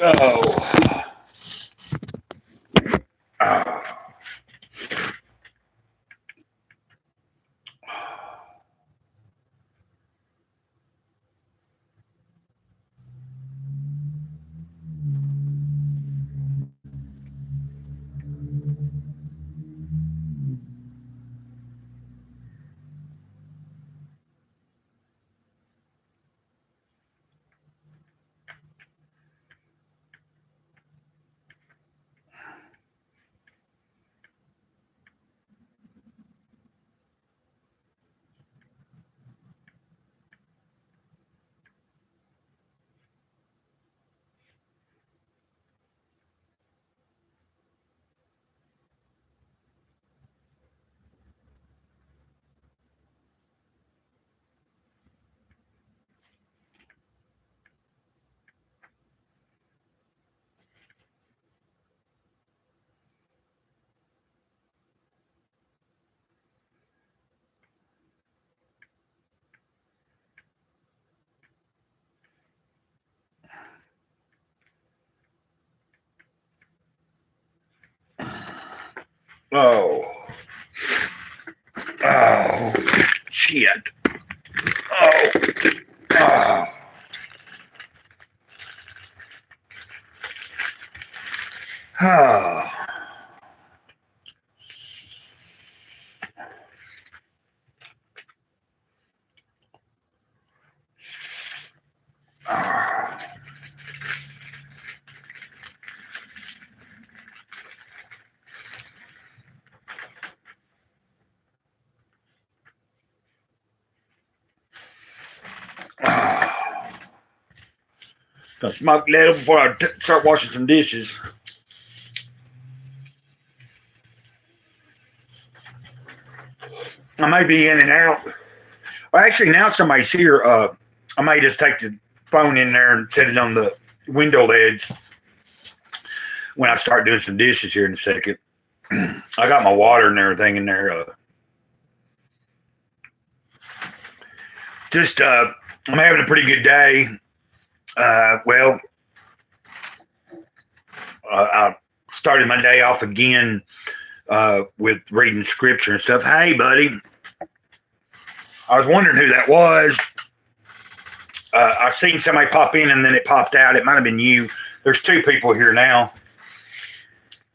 Oh. Ah. Oh. Oh. Shit. Oh. Oh. Oh. Gonna smoke a little before I start washing some dishes. I may be in and out. Well, actually, now somebody's here. I may just take the phone in there and set it on the window ledge when I start doing some dishes here in a second. I got my water and everything in there. I'm having a pretty good day. I started my day off again with reading scripture and stuff. Hey, buddy. I was wondering who that was. I seen somebody pop in and then it popped out. It might have been you. There's two people here now.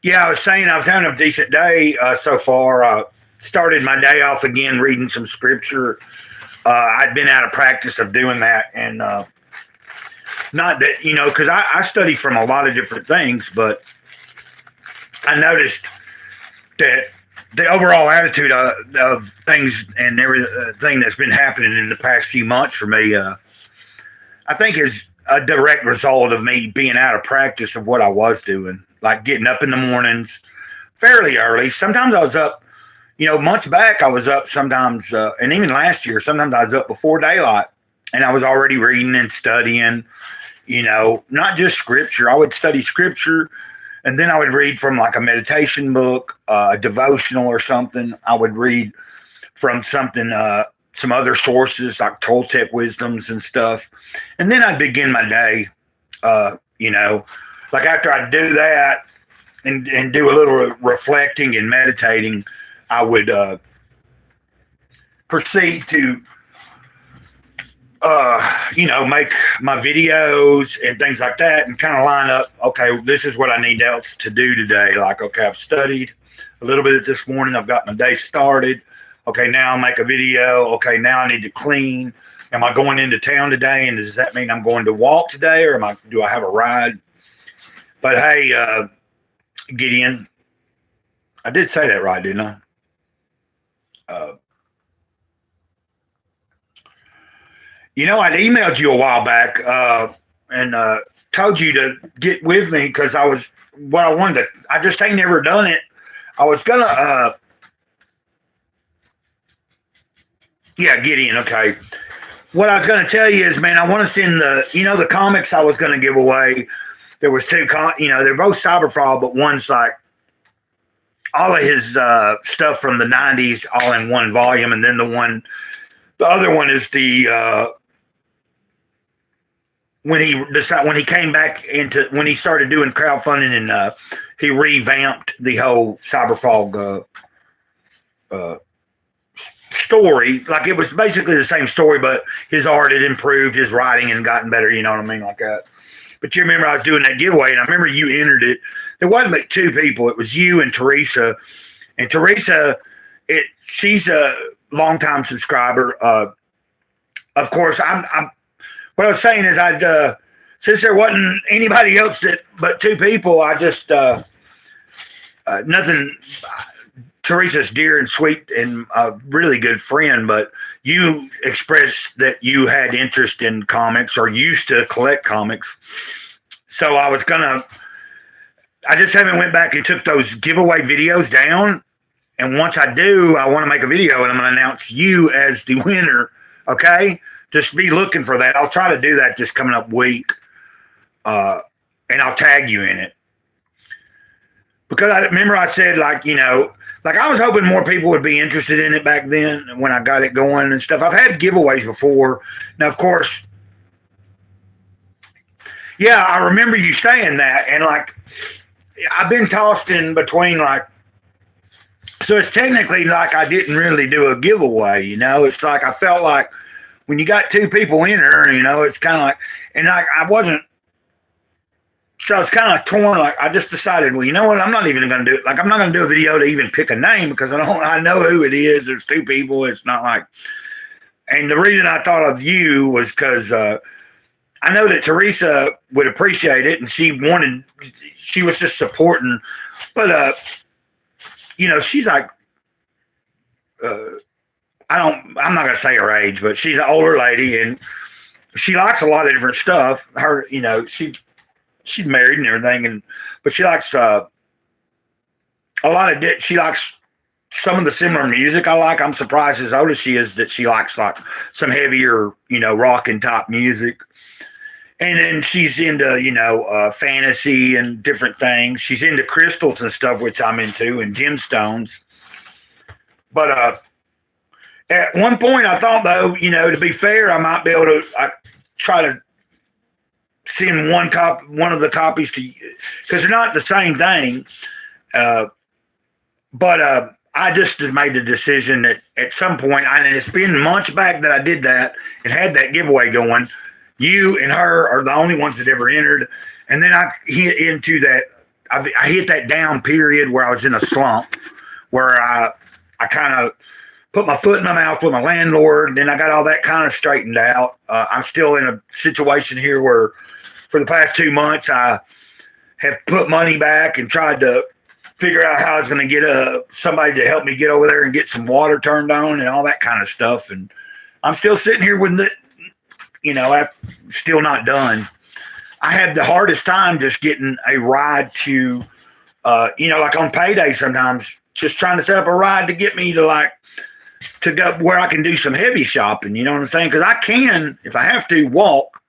Yeah, I was saying I was having a decent day so far. I started my day off again reading some scripture. I'd been out of practice of doing that, and not that, because I study from a lot of different things, but I noticed that the overall attitude of things and everything that's been happening in the past few months for me, I think is a direct result of me being out of practice of what I was doing, like getting up in the mornings fairly early. Sometimes I was up, months back I was up sometimes, and even last year, sometimes I was up before daylight and I was already reading and studying, not just scripture. I would study scripture and then I would read from like a meditation book, a devotional or something. I would read from something, some other sources like Toltec wisdoms and stuff. And then I'd begin my day, like after I do that and do a little reflecting and meditating, I would proceed to, make my videos and things like that and kind of line up, okay, this is what I need else to do today. Like, okay, I've studied a little bit this morning. I've got my day started. Okay, now I'll make a video. Okay, now I need to clean. Am I going into town today? And does that mean I'm going to walk today or do I have a ride? But hey, Gideon, I did say that right, didn't I? I'd emailed you a while back and told you to get with me because I just ain't never done it. I was going to, Gideon, okay. What I was going to tell you is, man, I want to send the comics I was going to give away. There was two, they're both Cyberfraud, but one's like all of his stuff from the 90s all in one volume. And then the other one is the when he came back into when he started doing crowdfunding and he revamped the whole Cyberfog story. Like, it was basically the same story, but his art had improved, his writing had gotten better. You know what I mean, like that. But you remember I was doing that giveaway, and I remember you entered it. There wasn't but two people. It was you and Teresa. And Teresa, she's a longtime subscriber. Of course, I'm. What I was saying is, since there wasn't anybody else but two people, I just nothing. Teresa's dear and sweet and a really good friend, but you expressed that you had interest in comics or used to collect comics. So I just haven't went back and took those giveaway videos down. And once I do, I want to make a video and I'm going to announce you as the winner. Okay. Just be looking for that. I'll try to do that this coming up week. And I'll tag you in it. Because I remember I said, like I was hoping more people would be interested in it back then when I got it going and stuff. I've had giveaways before. Now, of course, yeah, I remember you saying that. And like, I've been tossed in between so it's technically like I didn't really do a giveaway, It's like I felt like when you got two people in there, it's kind of like, and I wasn't. So I was kind of torn. Like, I just decided, well, you know what? I'm not even going to do it. Like, I'm not going to do a video to even pick a name because I know who it is. There's two people. It's not like, and the reason I thought of you was because I know that Teresa would appreciate it, and she was just supporting. But she's like, I'm not going to say her age, but she's an older lady, and she likes a lot of different stuff. She's married and everything, but she likes a lot of. She likes some of the similar music I like. I'm surprised, as old as she is, that she likes like some heavier, rock and top music. And then she's into fantasy and different things. She's into crystals and stuff, which I'm into, and gemstones. But at one point, I thought, though, to be fair, I might be able to try to send one of the copies to you, because they're not the same thing. But I just made the decision that at some point, and it's been months back that I did that and had that giveaway going. You and her are the only ones that ever entered. And then I hit into that. I hit that down period where I was in a slump, where I kind of put my foot in my mouth with my landlord. And then I got all that kind of straightened out. I'm still in a situation here where for the past 2 months, I have put money back and tried to figure out how I was going to get somebody to help me get over there and get some water turned on and all that kind of stuff. And I'm still sitting here with it, I'm still not done. I had the hardest time just getting a ride to, like on payday sometimes, just trying to set up a ride to get me to go where I can do some heavy shopping. You know what I'm saying? Because I can, if I have to, walk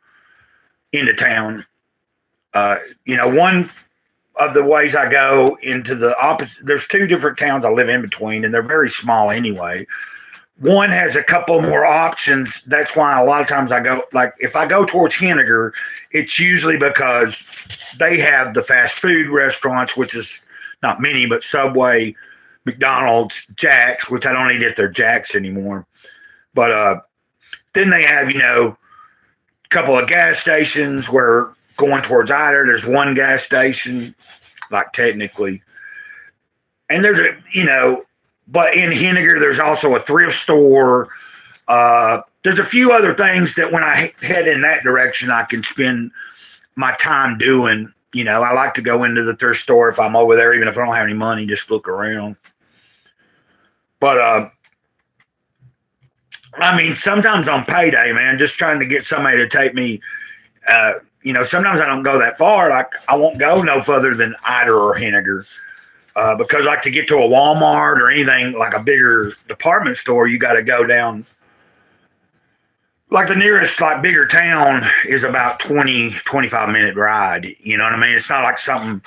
into town. One of the ways I go into the opposite, there's two different towns I live in between, and they're very small anyway. One has a couple more options. That's why a lot of times I go, like if I go towards Henniger, it's usually because they have the fast food restaurants, which is not many, but Subway, McDonald's, Jack's, which I don't eat at their Jack's anymore. But then they have, couple of gas stations where going towards Eider, there's one gas station, like technically. And there's but in Henniger, there's also a thrift store. There's a few other things that when I head in that direction, I can spend my time doing. I like to go into the thrift store if I'm over there, even if I don't have any money, just look around. But sometimes on payday, man, just trying to get somebody to take me, sometimes I don't go that far. Like I won't go no further than Eider or Henniger, because like to get to a Walmart or anything like a bigger department store, you got to go down. Like the nearest like bigger town is about 25 minute ride. You know what I mean? It's not like something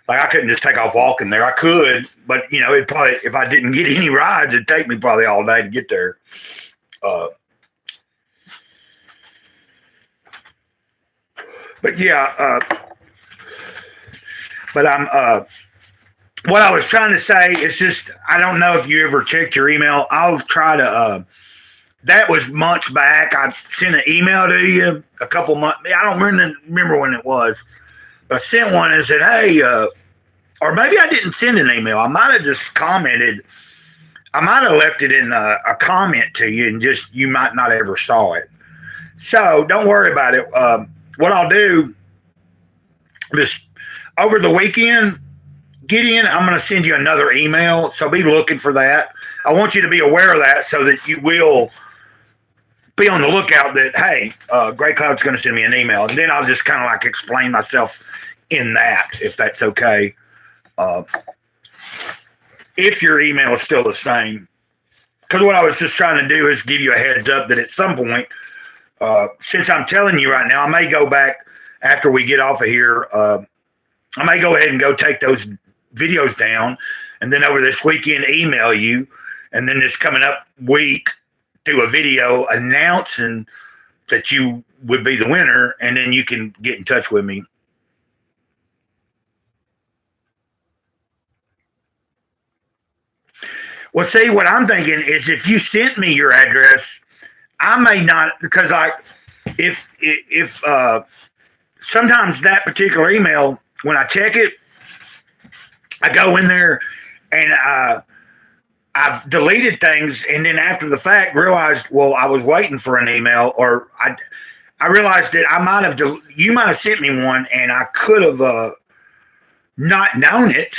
like I couldn't just take off walking there. I could, but it probably, if I didn't get any rides, it'd take me probably all day to get there. But yeah, but I'm what I was trying to say is just I don't know if you ever checked your email. I'll try to. That was months back. I sent an email to you a couple months. I don't remember when it was, but I sent one and said, "Hey," or maybe I didn't send an email. I might have just commented. I might have left it in a comment to you, and just you might not ever saw it. So don't worry about it. What I'll do is over the weekend, Gideon, I'm going to send you another email. So be looking for that. I want you to be aware of that so that you will be on the lookout that, hey, Grey Cloud's going to send me an email. And then I'll just kind of like explain myself in that, if that's okay. If your email is still the same. Because what I was just trying to do is give you a heads up that at some point, since I'm telling you right now, I may go back after we get off of here. I may go ahead and go take those videos down and then over this weekend email you. And then this coming up week, do a video announcing that you would be the winner. And then you can get in touch with me. Well, see, what I'm thinking is if you sent me your address, I may not, because if sometimes that particular email, when I check it, I go in there and I've deleted things, and then after the fact realized, well, I was waiting for an email, or I realized that you might have sent me one, and I could have not known it.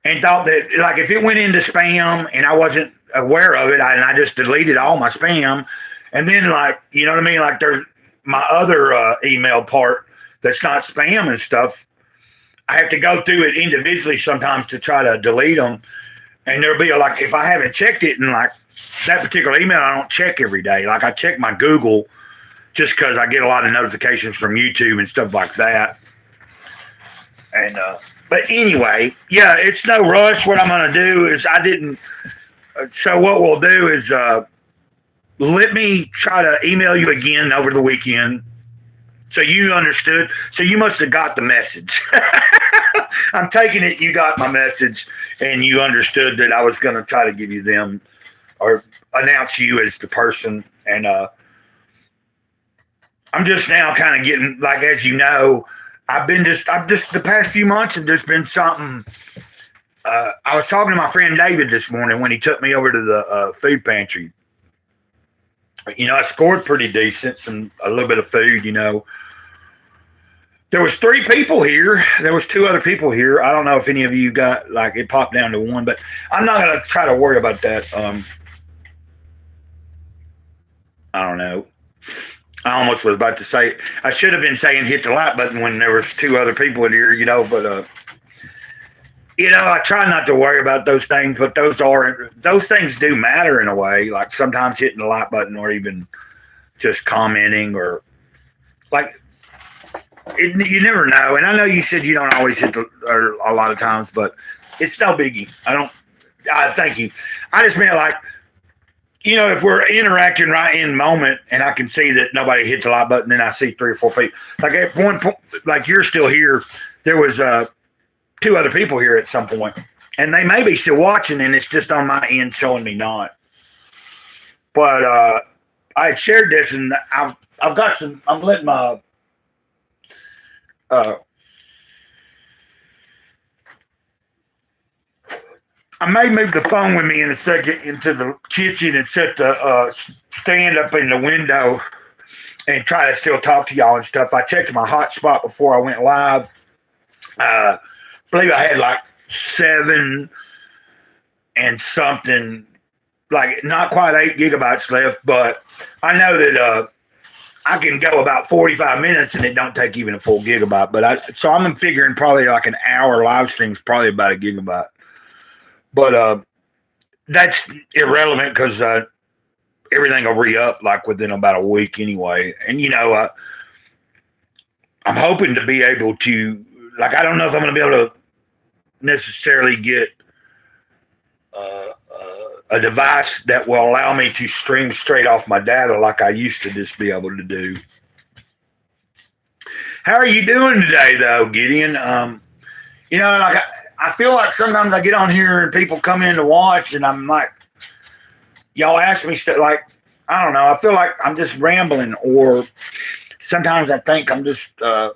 And thought that, like, if it went into spam and I wasn't aware of it, and I just deleted all my spam, and then, like, you know what I mean? Like, there's my other email part that's not spam and stuff. I have to go through it individually sometimes to try to delete them. And there'll be, like, if I haven't checked it, and, like, that particular email, I don't check every day. Like, I check my Google just because I get a lot of notifications from YouTube and stuff like that. And, but anyway, yeah, it's no rush. What I'm going to do is so what we'll do is let me try to email you again over the weekend so you understood. So you must have got the message. I'm taking it you got my message and you understood that I was going to try to give you them or announce you as the person. And I'm just now kind of getting, like, as you know, I've just the past few months have just been something. I was talking to my friend David this morning when he took me over to the food pantry. You know, I scored pretty decent, a little bit of food, you know. There was 3 people here. There was 2 other people here. I don't know if any of you got, like, it popped down to 1, but I'm not going to try to worry about that. I don't know. I almost was about to say, I should have been saying hit the like button when there was 2 other people in here, you know, but, you know, I try not to worry about those things, but those things do matter in a way, like sometimes hitting the like button or even just commenting or, like, you never know. And I know you said you don't always hit or a lot of times, but it's no biggie. Thank you. I just meant, like, you know, if we're interacting right in the moment and I can see that nobody hit the like button and I see 3 or 4 people, like at one point, like you're still here, there was 2 other people here at some point and they may be still watching and it's just on my end showing me not. But I had shared this and I've got some, I'm letting my, I may move the phone with me in a second into the kitchen and set the stand up in the window and try to still talk to y'all and stuff. I checked my hotspot before I went live. I believe I had like 7 and something, like not quite 8 gigabytes left, but I know that I can go about 45 minutes and it don't take even a full gigabyte. But so I'm figuring probably like an hour live stream is probably about a gigabyte. But that's irrelevant because everything will re-up like within about a week anyway. And, you know, I'm hoping to be able to, like, I don't know if I'm going to be able to necessarily get a device that will allow me to stream straight off my data like I used to just be able to do. How are you doing today, though, Gideon? Like I feel like sometimes I get on here and people come in to watch, and I'm like, y'all ask me stuff like, I don't know. I feel like I'm just rambling, or sometimes I think I'm just, uh,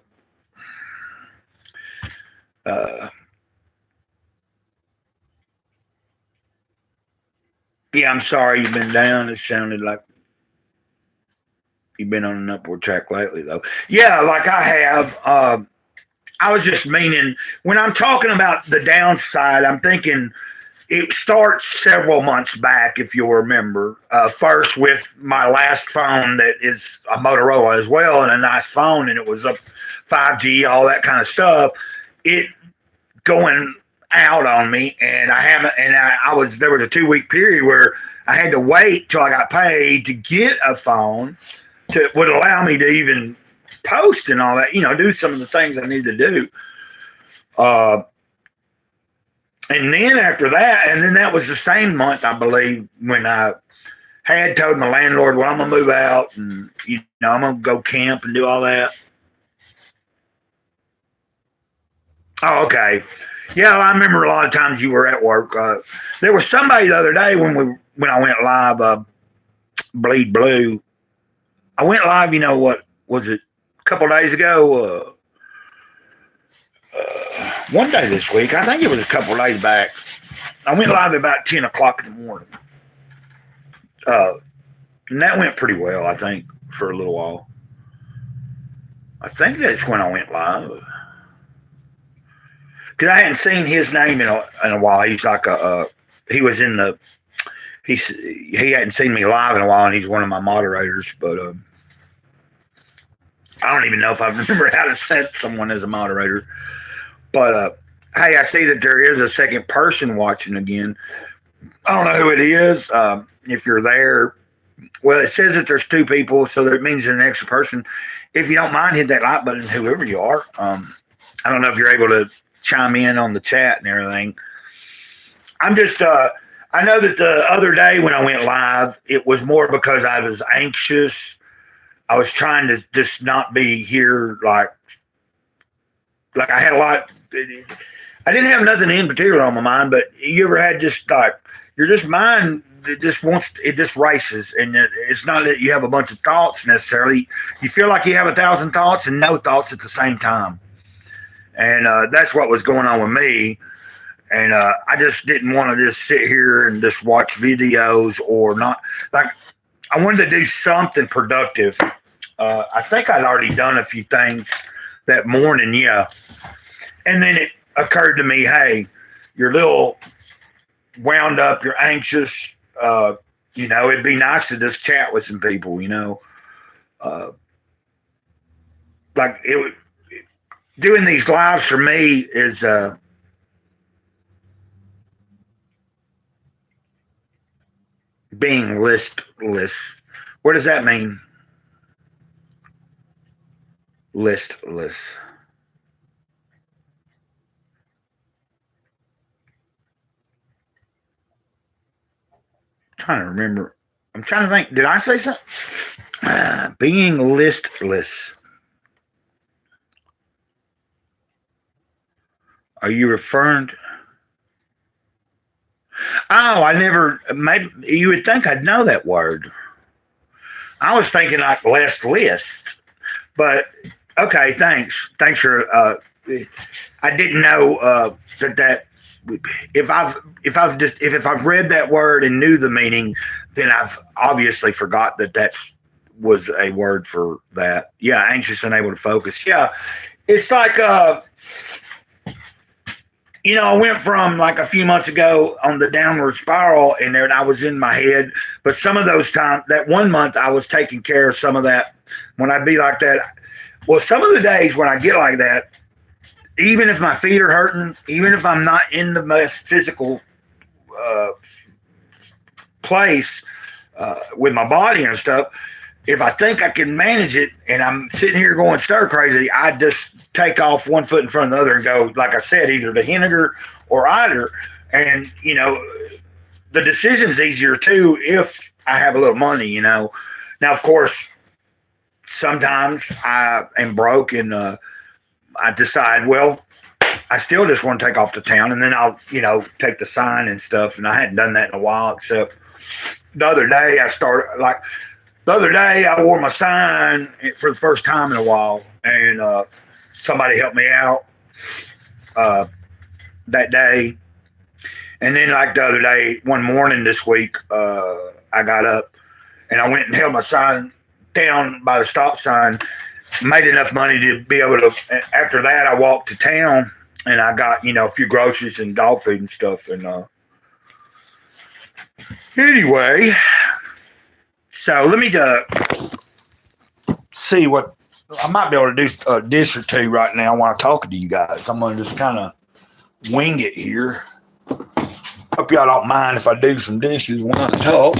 yeah, I'm sorry you've been down. It sounded like you've been on an upward track lately, though. Yeah, like I have. I was just meaning when I'm talking about the downside, I'm thinking it starts several months back, if you'll remember. First, with my last phone that is a Motorola as well, and a nice phone, and it was a 5G, all that kind of stuff. It going out on me, and I haven't. And I was there was a 2 week period where I had to wait till I got paid to get a phone to would allow me to even post and all that. Do some of the things I need to do. And then after that, and then that was the same month, I believe, when I had told my landlord, well, I'm going to move out and, I'm going to go camp and do all that. Oh, okay. Yeah, I remember a lot of times you were at work. There was somebody the other day when I went live, Bleed Blue. I went live, what was it, a couple days ago? One day this week. I think it was a couple of days back. I went live at about 10 o'clock in the morning. And that went pretty well, I think, for a little while. I think that's when I went live. Because I hadn't seen his name in a while. He's like he was in the, he hadn't seen me live in a while, and he's one of my moderators. But I don't even know if I remember how to set someone as a moderator. But hey, I see that there is a second person watching again. I don't know who it is. If you're there, well, it says that there's two people, so that means there's an extra person. If you don't mind, hit that like button, whoever you are. I don't know if you're able to chime in on the chat and everything. I'm just, I know that the other day when I went live, it was more because I was anxious. I was trying to just not be here like I had a lot. I didn't have nothing in particular on my mind, but you ever had just like your just mind it just races, and it's not that you have a bunch of thoughts necessarily. You feel like you have 1,000 thoughts and no thoughts at the same time, and that's what was going on with me. And I just didn't want to just sit here and just watch videos or not. Like I wanted to do something productive. I think I'd already done a few things that morning, yeah. And then it occurred to me, hey, you're a little wound up, you're anxious. It'd be nice to just chat with some people, like doing these lives for me is being listless. What does that mean? Listless. Trying to remember. I'm trying to think. Did I say something? Being listless. Are you referring to? Oh, I never. Maybe you would think I'd know that word. I was thinking like less list, but okay. Thanks. Thanks for. I didn't know that. If I've read that word and knew the meaning, then I've obviously forgot that was a word for that. Yeah, anxious, unable to focus. Yeah, it's like I went from like a few months ago on the downward spiral, and then I was in my head. But some of those times, that 1 month, I was taking care of some of that. When I'd be like that, well, some of the days when I get like that. Even if my feet are hurting, even if I'm not in the most physical place with my body and stuff, if I think I can manage it and I'm sitting here going stir crazy, I just take off one foot in front of the other and go, like I said, either to Henniger or Eider. And, the decision's easier too if I have a little money, Now, of course, sometimes I am broke and I decide, well, I still just want to take off to town, and then I'll, take the sign and stuff. And I hadn't done that in a while, except the other day I wore my sign for the first time in a while, and somebody helped me out that day. And then like the other day, one morning this week, I got up and I went and held my sign down by the stop sign, made enough money to be able to, after that I walked to town and I got, a few groceries and dog food and stuff. And anyway, so let me see what, I might be able to do a dish or two right now while I'm talking to you guys. I'm going to just kind of wing it here. Hope y'all don't mind if I do some dishes when I talk.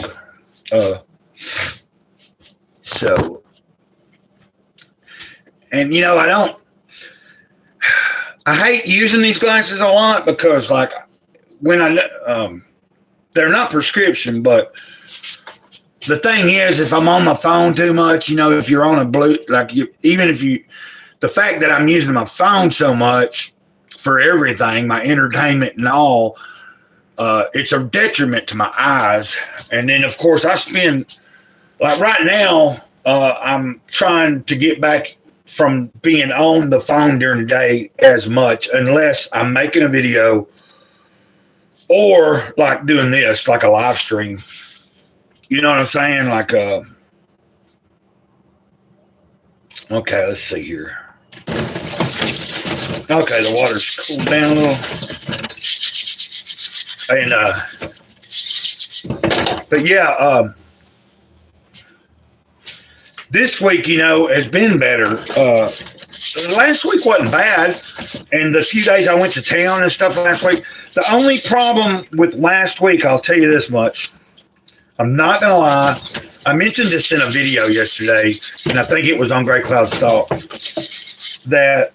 And I hate using these glasses a lot because like when they're not prescription, but the thing is, if I'm on my phone too much, if you're on a the fact that I'm using my phone so much for everything, my entertainment and all, it's a detriment to my eyes. And then, of course, I spend, like right now, I'm trying to get back from being on the phone during the day as much, unless I'm making a video or like doing this, like a live stream. You know what I'm saying? Like, okay, let's see here. Okay, the water's cooled down a little. And, but yeah, this week, has been better. Last week wasn't bad. And the few days I went to town and stuff last week, the only problem with last week, I'll tell you this much. I'm not going to lie. I mentioned this in a video yesterday, and I think it was on Greycloudyday Thoughts, that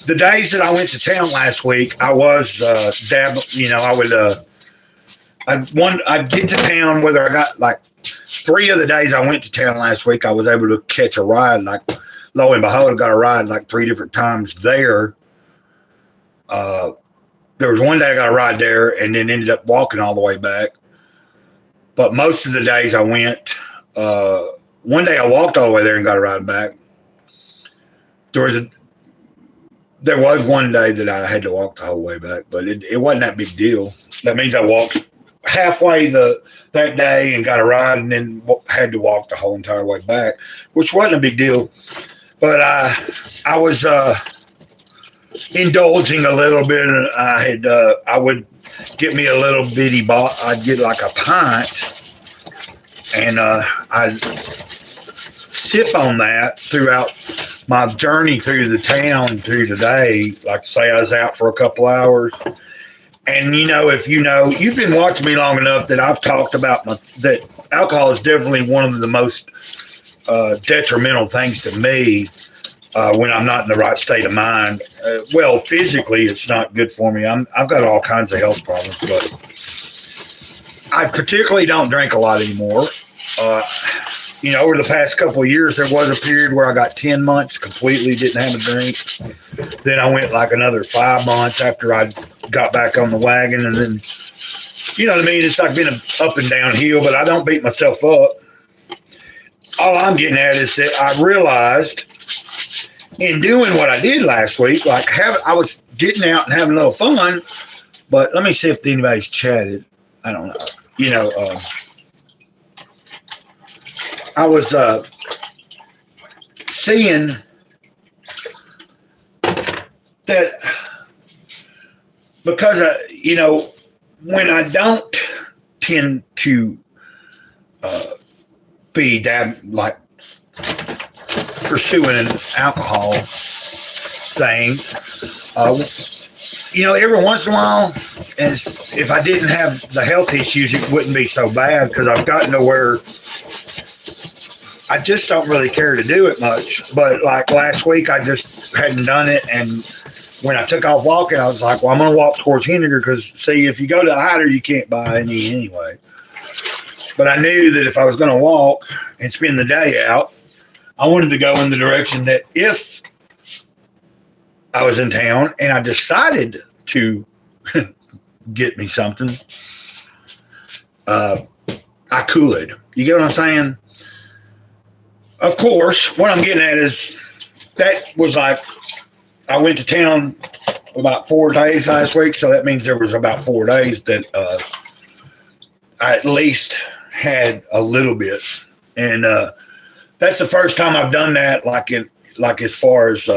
the days that I went to town last week, I was dabbling, I'd get to town, whether I got like 3 of the days I went to town last week, I was able to catch a ride. Like, lo and behold, I got a ride like 3 different times there. There was one day I got a ride there and then ended up walking all the way back. But most of the days I went, one day I walked all the way there and got a ride back. There was one day that I had to walk the whole way back, but it wasn't that big deal. That means I walked halfway that day and got a ride and then had to walk the whole entire way back, which wasn't a big deal. But I was indulging a little bit. I would get me a little bitty bottle. I'd get like a pint, and I'd sip on that throughout my journey through the town through the day. Like, say I was out for a couple hours. And, if you've been watching me long enough that I've talked about that alcohol is definitely one of the most detrimental things to me when I'm not in the right state of mind. Well, physically, it's not good for me. I've got all kinds of health problems, but I particularly don't drink a lot anymore. Over the past couple of years, there was a period where I got 10 months completely didn't have a drink. Then I went like another 5 months after I got back on the wagon. And then, you know what I mean? It's like been up and downhill, but I don't beat myself up. All I'm getting at is that I realized in doing what I did last week, like I was getting out and having a little fun, but let me see if anybody's chatted. I don't know. I was seeing that because, when I don't tend to be like pursuing an alcohol thing, every once in a while, as if I didn't have the health issues, it wouldn't be so bad because I've gotten to where I just don't really care to do it much. But like last week, I just hadn't done it. And when I took off walking, I was like, well, I'm going to walk towards Henniger because, see, if you go to Hyder, you can't buy any anyway. But I knew that if I was going to walk and spend the day out, I wanted to go in the direction that if I was in town and I decided to get me something, I could. You get what I'm saying? Of course, what I'm getting at is that was like I went to town about 4 days last week, so that means there was about 4 days that I at least had a little bit, and that's the first time I've done that. Like as far as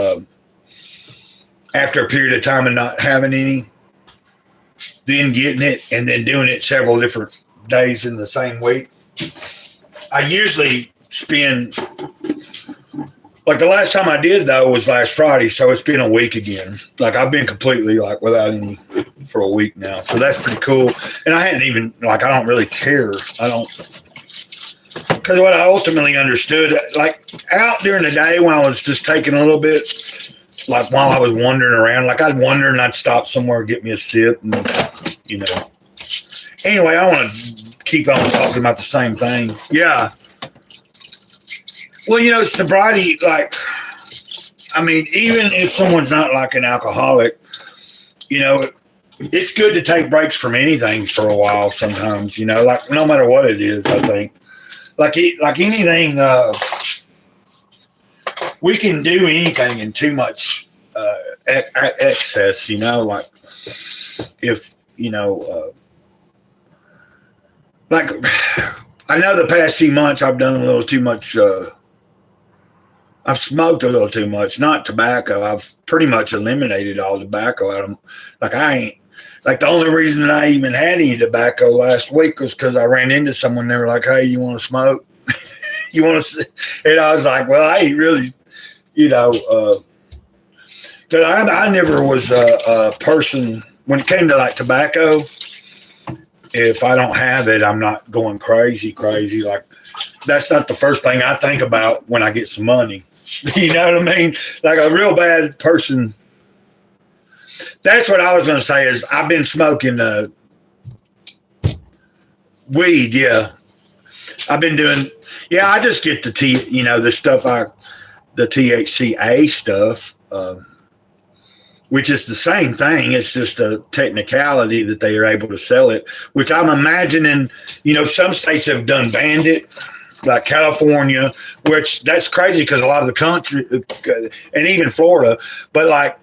after a period of time and not having any, then getting it, and then doing it several different days in the same week. I usually spend, like the last time I did though was last Friday, so it's been a week again. Like I've been completely like without any for a week now, so that's pretty cool. And I hadn't even I don't really care. I don't, because what I ultimately understood, like out during the day when I was just taking a little bit, like while I was wandering around, like I'd wander and I'd stop somewhere, get me a sip, and Anyway, I want to keep on talking about the same thing. Yeah. Well, sobriety, even if someone's not like an alcoholic, it's good to take breaks from anything for a while sometimes, like no matter what it is, I think. Like anything, we can do anything in too much excess, like if, like I know the past few months I've done a little too much, I've smoked a little too much, not tobacco. I've pretty much eliminated all tobacco out of, the only reason that I even had any tobacco last week was because I ran into someone. They were like, "Hey, you want to smoke? You want to?" And I was like, "Well, I ain't really, because I never was a person when it came to like tobacco. If I don't have it, I'm not going crazy. Like that's not the first thing I think about when I get some money. You know what I mean? Like a real bad person." That's what I was going to say is I've been smoking weed. Yeah. I've been doing, I just get the the stuff the THCA stuff, which is the same thing. It's just a technicality that they are able to sell it, which I'm imagining, some states have done banned it, like California, which that's crazy because a lot of the country and even Florida, but like,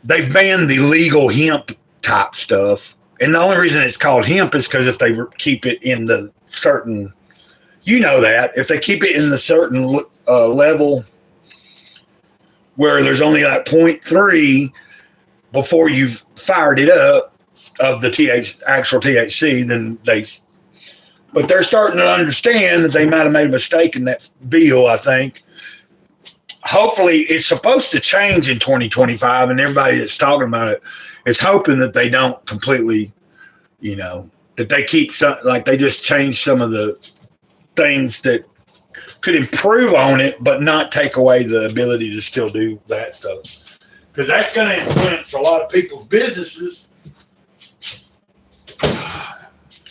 they've banned the legal hemp type stuff. And the only reason it's called hemp is because if they keep it in the certain, if they keep it in the certain level where there's only like 0.3 before you've fired it up of the actual THC, then but they're starting to understand that they might have made a mistake in that bill, I think. Hopefully it's supposed to change in 2025, and everybody that's talking about it is hoping that they don't completely, that they keep they just change some of the things that could improve on it, but not take away the ability to still do that stuff. Because that's going to influence a lot of people's businesses.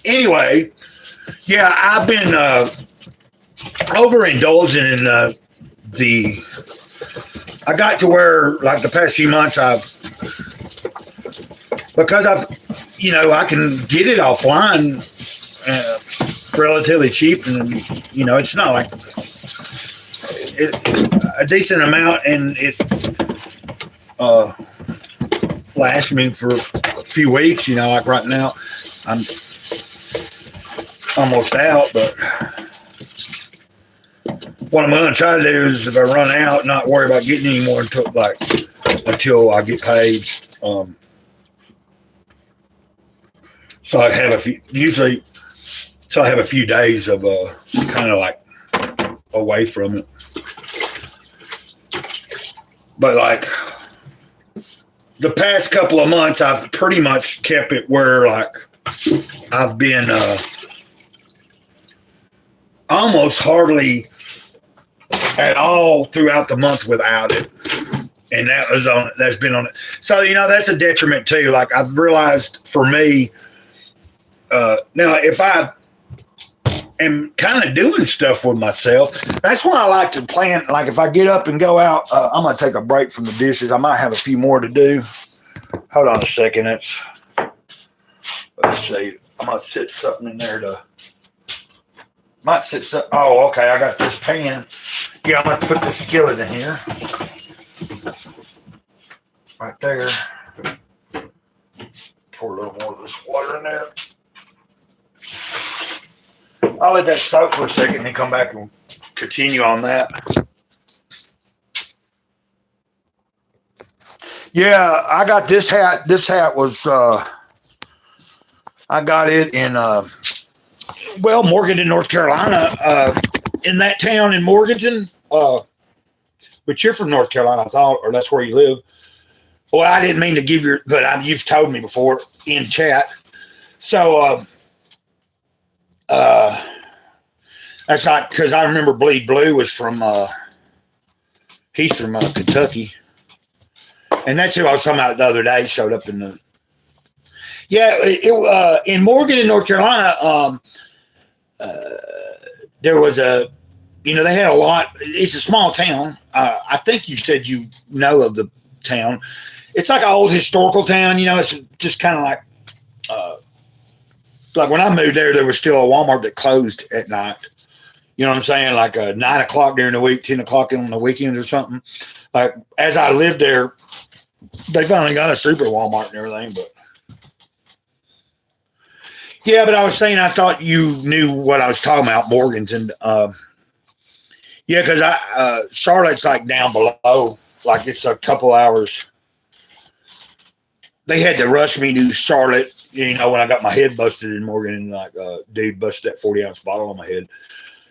Anyway, I've been overindulging in I got to where like the past few months because I've I can get it offline relatively cheap, and it's not like a decent amount, and it lasts me for a few weeks. Like right now I'm almost out, but what I'm going to try to do is if I run out, not worry about getting any more until I get paid. So I have a few days of kind of like away from it. But like the past couple of months, I've pretty much kept it where like I've been almost hardly at all throughout the month without it. And that's been on it. So, that's a detriment too. Like I've realized for me, now if I am kind of doing stuff with myself. That's why I like to plan. Like if I get up and go out, I'm gonna take a break from the dishes. I might have a few more to do. Hold on a second. Let's see. I'm gonna sit something in there to. Might sit some. Oh, okay. I got this pan. Yeah, I'm gonna put this skillet in here. Right there. Pour a little more of this water in there. I'll let that soak for a second and then come back and continue on that. Yeah, I got this hat. This hat was, I got it in, Morganton, North Carolina. In that town in Morganton, but you're from North Carolina, I thought, or that's where you live. Well, I didn't mean to give your, but you've told me before in chat. So, that's not because I remember Bleed Blue was from, he's from Kentucky. And that's who I was talking about the other day. He showed up in the, in Morganton, North Carolina, there was they had a lot. It's a small town. I think you said you know of the town. It's like an old historical town. It's just kind of like when I moved there was still a Walmart that closed at night. You know what I'm saying? Like 9 o'clock during the week, 10 o'clock on the weekends or something. Like as I lived there, they finally got a super Walmart and everything. But yeah, but I was saying I thought you knew what I was talking about, Morganton. Yeah, because Charlotte's like down below, like it's a couple hours. They had to rush me to Charlotte, when I got my head busted in Morgan, like dude busted that 40-ounce bottle on my head.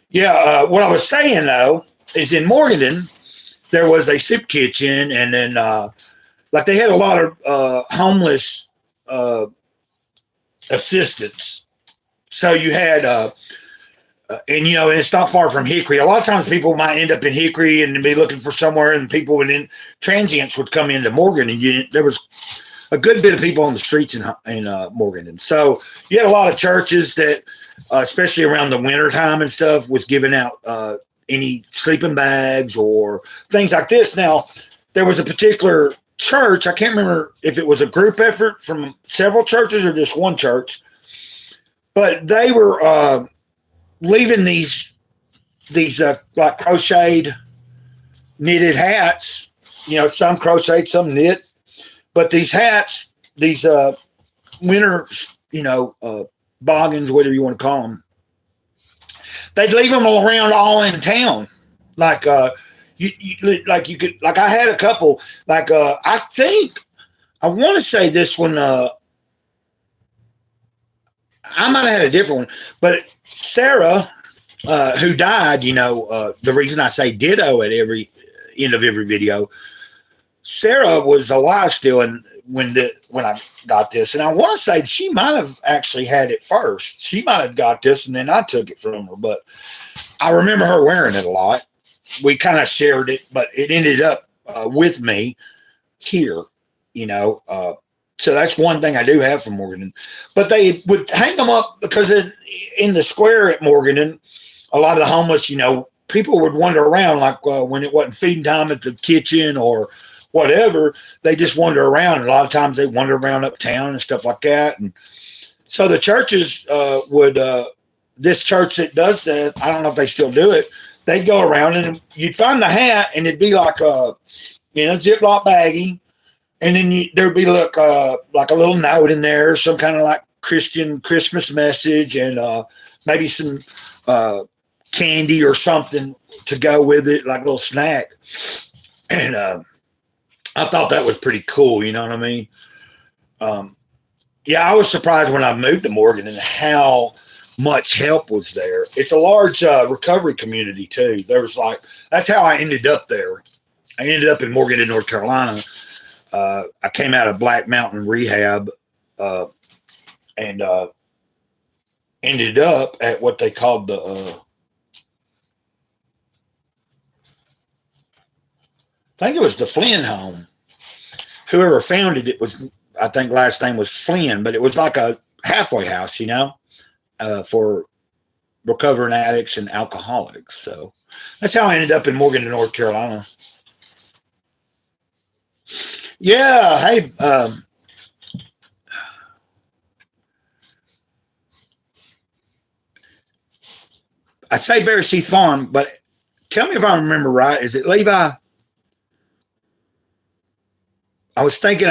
Yeah, what I was saying though is in Morganton there was a soup kitchen, and then like they had a lot of homeless assistants. So you had and it's not far from Hickory. A lot of times people might end up in Hickory and be looking for somewhere, and people transients would come into Morgan, and there was a good bit of people on the streets in Morgan. And so you had a lot of churches that, especially around the winter time and stuff, was giving out any sleeping bags or things like this. Now, there was a particular church. I can't remember if it was a group effort from several churches or just one church, but they were leaving these like crocheted knitted hats, some crocheted, some knit. But these hats, these winter, boggins, whatever you want to call them, they'd leave them all around all in town. Like you could, like I had a couple. Like I think I want to say this one. I might have had a different one, but Sarah, who died, the reason I say ditto at every end of every video. Sarah was alive still, and when I got this, and I want to say she might have actually had it first. She might have got this, and then I took it from her. But I remember her wearing it a lot. We kind of shared it, but it ended up with me here. So that's one thing I do have from Morganton. But they would hang them up because in the square at Morganton, a lot of the homeless, people would wander around like when it wasn't feeding time at the kitchen or whatever, they just wander around. And a lot of times they wander around uptown and stuff like that. And so the churches would, this church that does that, I don't know if they still do it, they'd go around and you'd find the hat and it'd be like a, Ziploc baggie. And then there'd be like a little note in there, some kind of like Christian Christmas message, and maybe some candy or something to go with it, like a little snack. And I thought that was pretty cool. You know what I mean? I was surprised when I moved to Morgan and how much help was there. It's a large recovery community too. That's how I ended up there. I ended up in Morganton, North Carolina. I came out of Black Mountain Rehab and ended up at what they called the I think it was the Flynn home. Whoever founded it was, I think last name was Flynn, but it was like a halfway house, for recovering addicts and alcoholics. So that's how I ended up in Morgan, North Carolina. Yeah. Hey, I say Bear Seath Farm, but tell me if I remember right. Is it Levi? I was thinking,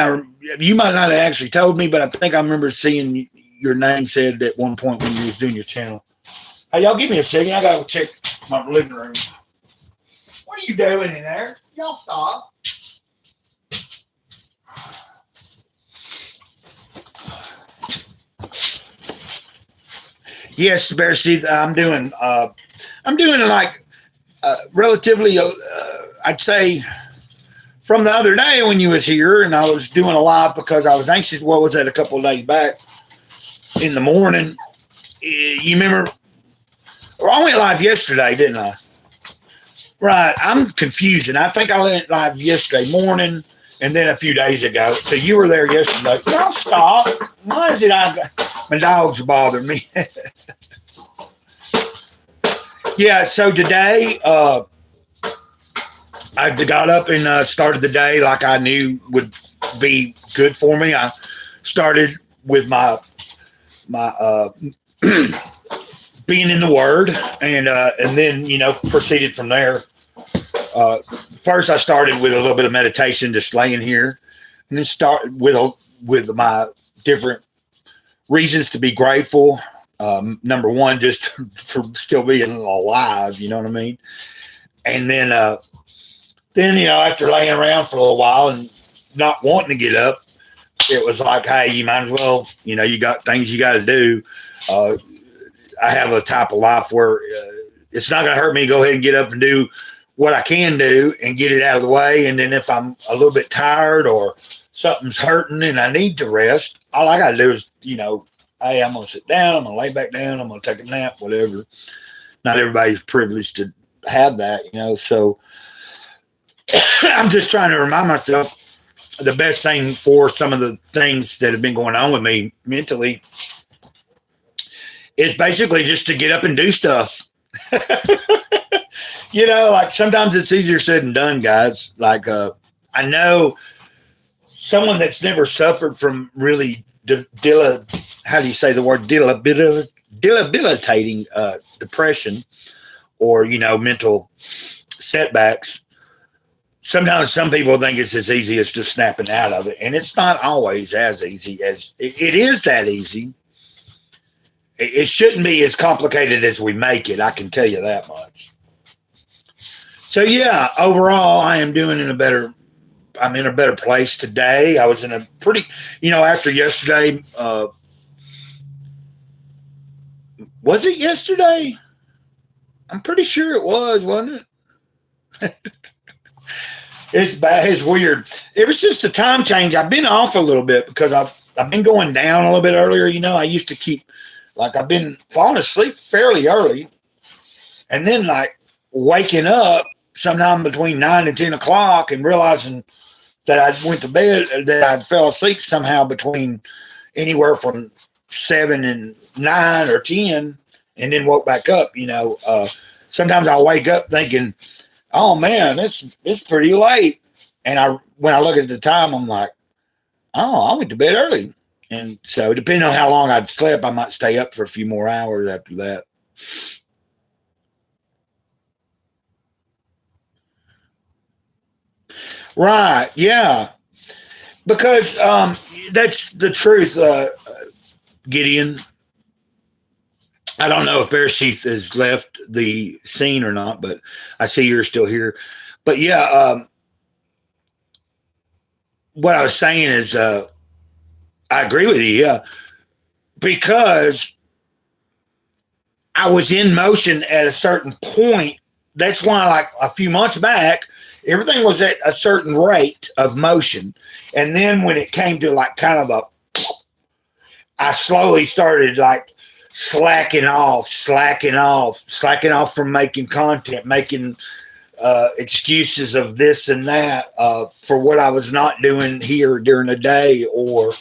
you might not have actually told me, but I think I remember seeing your name said at one point when you was doing your channel. Hey, y'all give me a second. I got to check my living room. What are you doing in there? Y'all stop. Yes, Bear Seath, I'm doing like relatively, I'd say, from the other day when you was here, and I was doing a live because I was anxious. What was that? A couple of days back in the morning. You remember? Well, I went live yesterday, didn't I? Right. I'm confusing. I think I went live yesterday morning and then a few days ago. So you were there yesterday. Y'all stop. Why is it my dogs bother me? Yeah. So today, I got up and started the day like I knew would be good for me. I started with my being in the Word, and then proceeded from there. First, I started with a little bit of meditation, just laying here, and then start with my different reasons to be grateful. Number one, just for still being alive. You know what I mean? And then after laying around for a little while and not wanting to get up, it was like, hey, you might as well, you got things you got to do. I have a type of life where it's not going to hurt me to go ahead and get up and do what I can do and get it out of the way. And then if I'm a little bit tired or something's hurting and I need to rest, all I got to do is, hey, I'm going to sit down. I'm going to lay back down. I'm going to take a nap, whatever. Not everybody's privileged to have that, so I'm just trying to remind myself the best thing for some of the things that have been going on with me mentally is basically just to get up and do stuff. Like sometimes it's easier said than done, guys. Like I know someone that's never suffered from really how do you say the word debilitating depression or mental setbacks. Sometimes some people think it's as easy as just snapping out of it, and it's not always as easy as it is. That easy. It shouldn't be as complicated as we make it. I can tell you that much. So yeah, overall, I am I'm in a better place today. I was in a pretty, after yesterday. Was it yesterday? I'm pretty sure it was, wasn't it? It's bad. It's weird. It was just a time change. I've been off a little bit because I've been going down a little bit earlier. I used to keep, I've been falling asleep fairly early and then waking up sometime between 9 and 10 o'clock and realizing that I went to bed, that I fell asleep somehow between anywhere from 7 and 9 or 10 and then woke back up. Sometimes I'll wake up thinking, oh man, it's pretty late. And when I look at the time, I'm like, oh, I went to bed early. And so depending on how long I'd slept, I might stay up for a few more hours after that. Right. Yeah. Because that's the truth, Gideon. I don't know if Bear Seath has left the scene or not, but I see you're still here. But yeah, what I was saying is I agree with you, yeah, because I was in motion at a certain point. That's why, a few months back, everything was at a certain rate of motion. And then when it came to kind of I slowly started slacking off from making content, making excuses of this and that for what I was not doing here during the day, or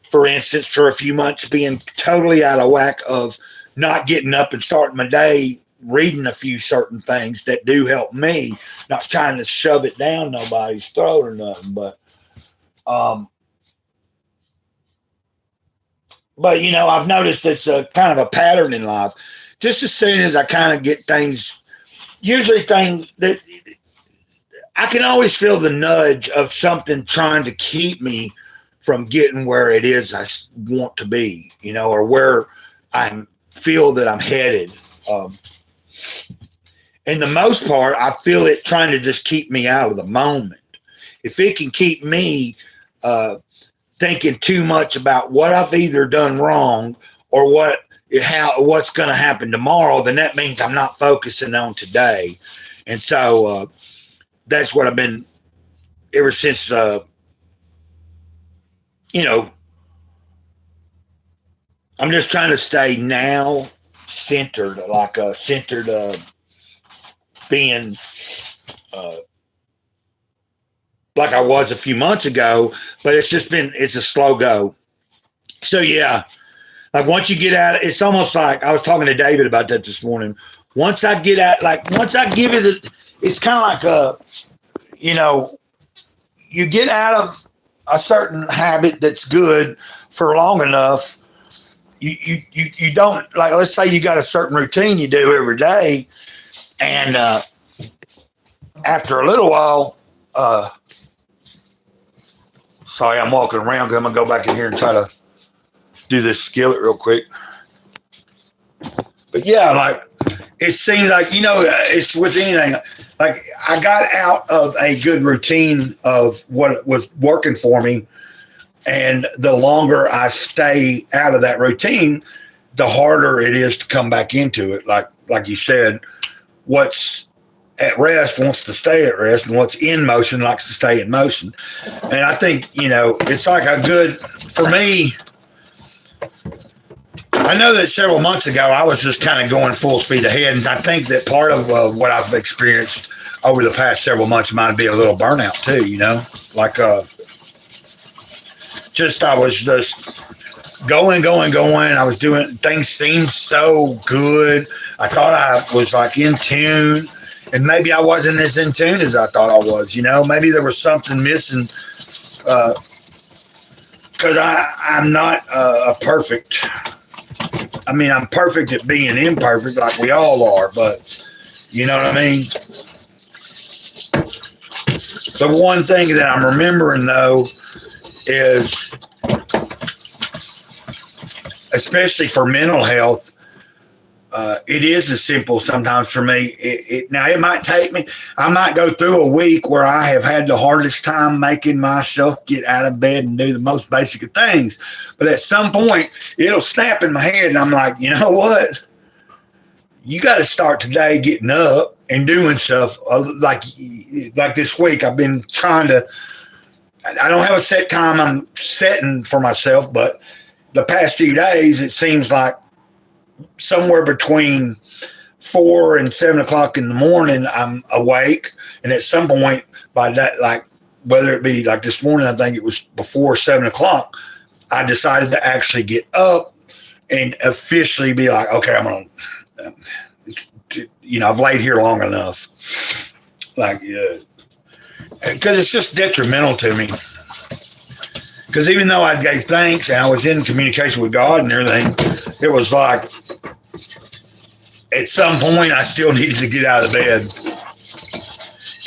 for instance, for a few months being totally out of whack of not getting up and starting my day reading a few certain things that do help me, not trying to shove it down nobody's throat or nothing. But you know, I've noticed it's a kind of a pattern in life. Just as soon as I kind of get things, usually things that I can always feel the nudge of something trying to keep me from getting where it is I want to be, you know, or where I feel that I'm headed. And the most part, I feel it trying to just keep me out of the moment. If it can keep me thinking too much about what I've either done wrong or what's going to happen tomorrow, then that means I'm not focusing on today. And so that's what I've been ever since, you know, I'm just trying to stay now centered, like being like I was a few months ago, but it's a slow go. So yeah, like once you get out, it's almost like I was talking to David about that this morning. Once I give it, it's kind of like you know, you get out of a certain habit that's good for long enough. You don't, like, let's say you got a certain routine you do every day, and after a little while, sorry, I'm walking around because I'm gonna go back in here and try to do this skillet real quick. But yeah, like it seems like, you know, it's with anything. Like I got out of a good routine of what was working for me, and the longer I stay out of that routine, the harder it is to come back into it. Like you said, what's at rest wants to stay at rest, and what's in motion likes to stay in motion. And I think, you know, it's like for me, I know that several months ago I was just kind of going full speed ahead, and I think that part of what I've experienced over the past several months might be a little burnout too, you know, like I was just going. I was doing things seemed so good. I thought I was like in tune, and maybe I wasn't as in tune as I thought I was, you know, maybe there was something missing, because I'm not a perfect. I mean, I'm perfect at being imperfect, like we all are, but you know what I mean? The one thing that I'm remembering, though, is, especially for mental health, it is as simple sometimes for me. Now, it might take me, I might go through a week where I have had the hardest time making myself get out of bed and do the most basic of things. But at some point, it'll snap in my head, and I'm like, you know what? You got to start today getting up and doing stuff. Like this week, I've been trying to, I don't have a set time I'm setting for myself, but the past few days, it seems like somewhere between 4 and 7 o'clock in the morning, I'm awake. And at some point by that, like whether it be like this morning, I think it was before 7 o'clock, I decided to actually get up and officially be like, okay, I'm going to, you know, I've laid here long enough. Like, because it's just detrimental to me. Because even though I gave thanks and I was in communication with God and everything, it was like at some point I still needed to get out of bed.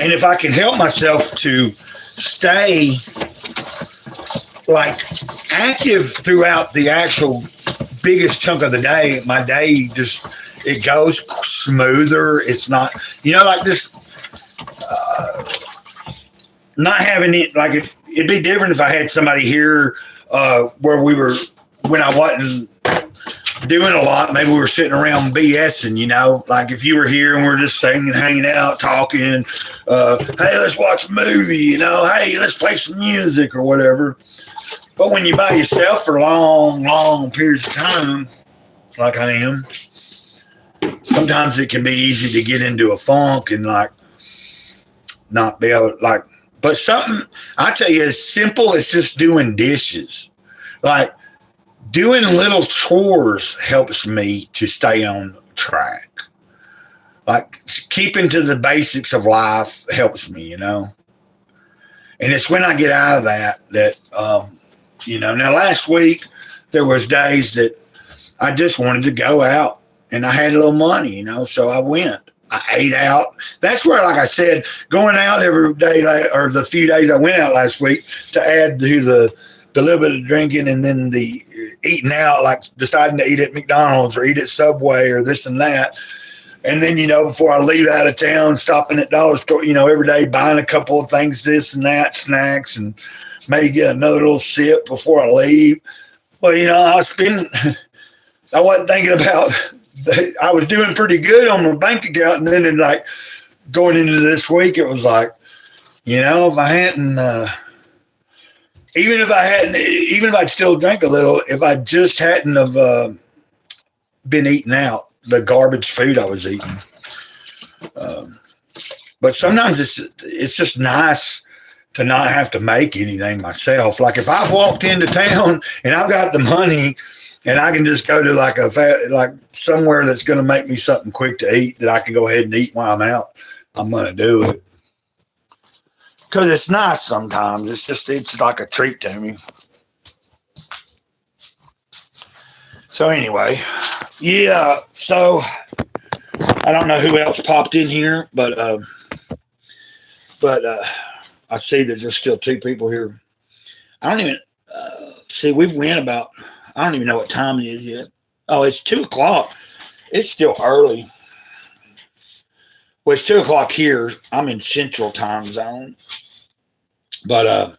And if I can help myself to stay like active throughout the actual biggest chunk of the day, my day just, it goes smoother. It's not, you know, like this, not having it, like it'd be different if I had somebody here where when I wasn't doing a lot, maybe we were sitting around BSing, you know, like if you were here and we're just singing, hanging out, talking, hey, let's watch a movie, you know, hey, let's play some music or whatever. But when you're by yourself for long periods of time, like I am, sometimes it can be easy to get into a funk and like not be able to, like, but something, I tell you, as simple as just doing dishes. Like doing little chores helps me to stay on track. Like keeping to the basics of life helps me, And it's when I get out of that, now last week there was days that I just wanted to go out and I had a little money, so I went. I ate out. That's where, like I said, going out every day, or the few days I went out last week, to add to the little bit of drinking and then the eating out, like deciding to eat at McDonald's or eat at Subway or this and that. And then, before I leave out of town, stopping at Dollar Store, every day buying a couple of things, this and that, snacks, and maybe get another little sip before I leave. Well, I wasn't thinking about, I was doing pretty good on my bank account. And then going into this week, it was like, if I hadn't, even if I'd still drank a little, if I just hadn't have been eating out the garbage food I was eating. But sometimes it's just nice to not have to make anything myself. Like if I've walked into town and I've got the money and I can just go to like somewhere that's going to make me something quick to eat that I can go ahead and eat while I'm out, I'm going to do it. Because it's nice sometimes. It's like a treat to me. So anyway, yeah. So I don't know who else popped in here, but I see that there's still two people here. I don't even see. We've went about. I don't even know what time it is yet. Oh, it's 2:00. It's still early. Well, it's 2:00 here. I'm in Central Time Zone. But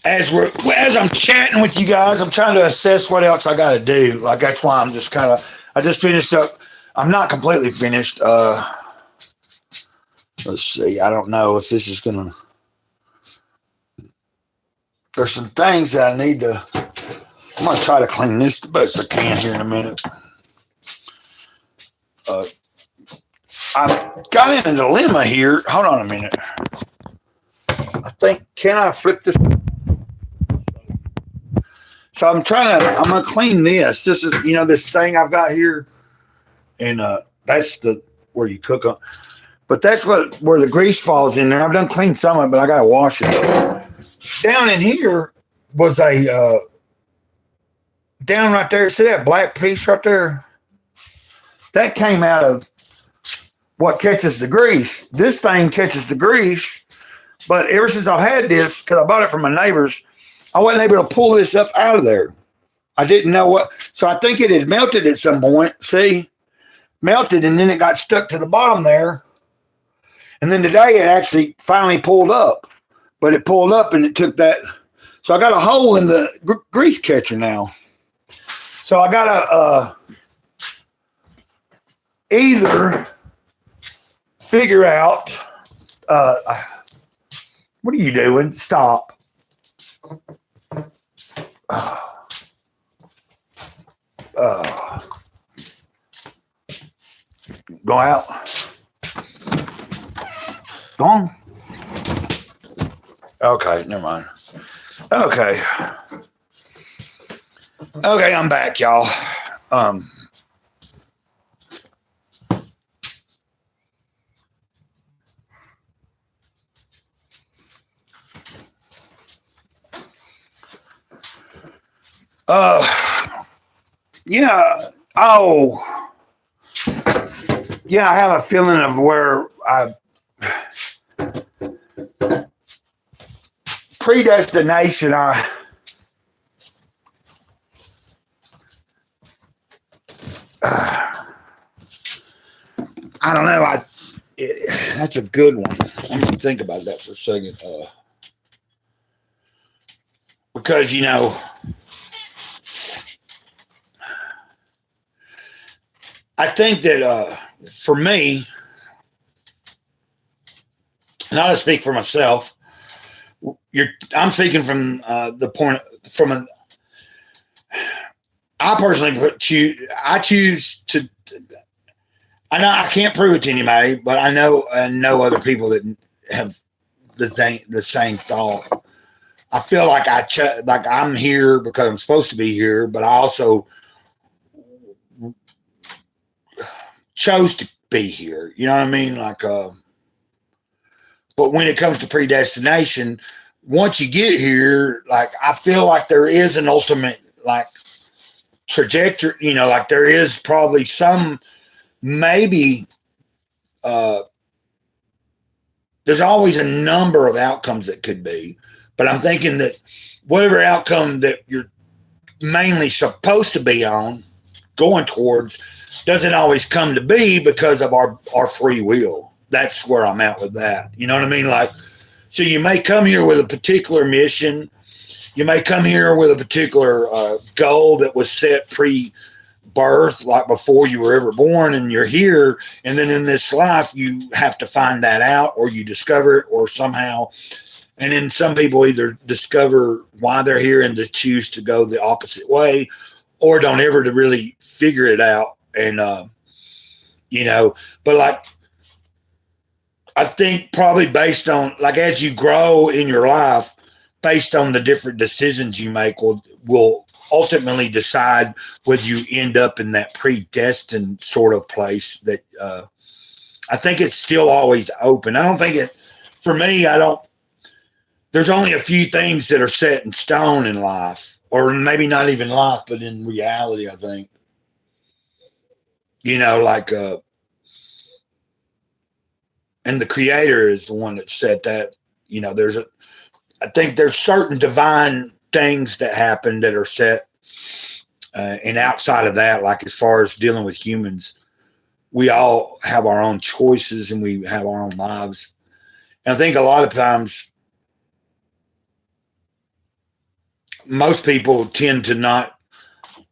as I'm chatting with you guys, I'm trying to assess what else I got to do. Like that's why I'm just I just finished up. I'm not completely finished. Let's see. I don't know if this is gonna. There's some things that I need to. I'm gonna try to clean this the best I can here in a minute. I've got in a dilemma here. Hold on a minute. I think, can I flip this? So I'm going to clean this. This is, this thing I've got here. And that's where you cook on. But that's where the grease falls in there. I've done cleaned some of it, but I got to wash it. Down in here was down right there. See that black piece right there? That came out of what catches the grease. This thing catches the grease. But ever since I've had this, because I bought it from my neighbors, I wasn't able to pull this up out of there. I didn't know what. So I think it had melted at some point. See? Melted, and then it got stuck to the bottom there. And then today it actually finally pulled up. But it pulled up and it took that. So I got a hole in the grease catcher now. So I got to either figure out. What are you doing? Stop. Go out. Go on. Okay, never mind. Okay, I'm back, y'all. Yeah. Oh, yeah. I have a feeling of where predestination. I don't know. That's a good one. I'm gonna think about that for a second. Because I think that for me, not to speak for myself, I'm speaking from the point from I personally I choose to. I know I can't prove it to anybody, but I know other people that have the same thought. I feel like like I'm here because I'm supposed to be here, but I also chose to be here. You know what I mean? But when it comes to predestination, once you get here, like I feel like there is an ultimate like trajectory. You know, like there is probably some maybe. There's always a number of outcomes that could be, but I'm thinking that whatever outcome that you're mainly supposed to be on, going towards, doesn't always come to be because of our free will. That's where I'm at with that. You know what I mean? Like, so you may come here with a particular mission. You may come here with a particular goal that was set pre-birth, like before you were ever born, and you're here. And then in this life, you have to find that out, or you discover it, or somehow. And then some people either discover why they're here and just choose to go the opposite way, or don't ever to really figure it out. And, but like, I think probably based on, like, as you grow in your life, based on the different decisions you make will ultimately decide whether you end up in that predestined sort of place that I think it's still always open. I don't think it, for me, there's only a few things that are set in stone in life, or maybe not even life, but in reality, I think. Like, and the creator is the one that said that, I think there's certain divine things that happen that are set. And outside of that, like as far as dealing with humans, we all have our own choices and we have our own lives. And I think a lot of times, most people tend to not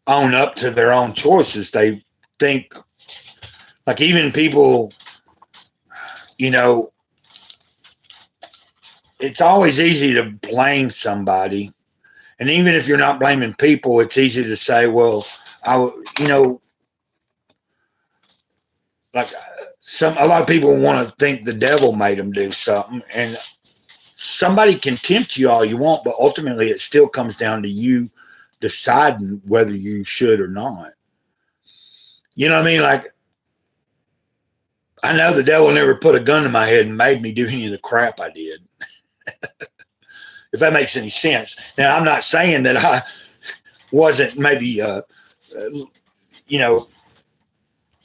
own up to their own choices. They think, like, even people, it's always easy to blame somebody. And even if you're not blaming people, it's easy to say, well, like a lot of people want to think the devil made them do something. And somebody can tempt you all you want, but ultimately it still comes down to you deciding whether you should or not. You know what I mean? Like, I know the devil never put a gun to my head and made me do any of the crap I did. If that makes any sense. Now, I'm not saying that I wasn't maybe,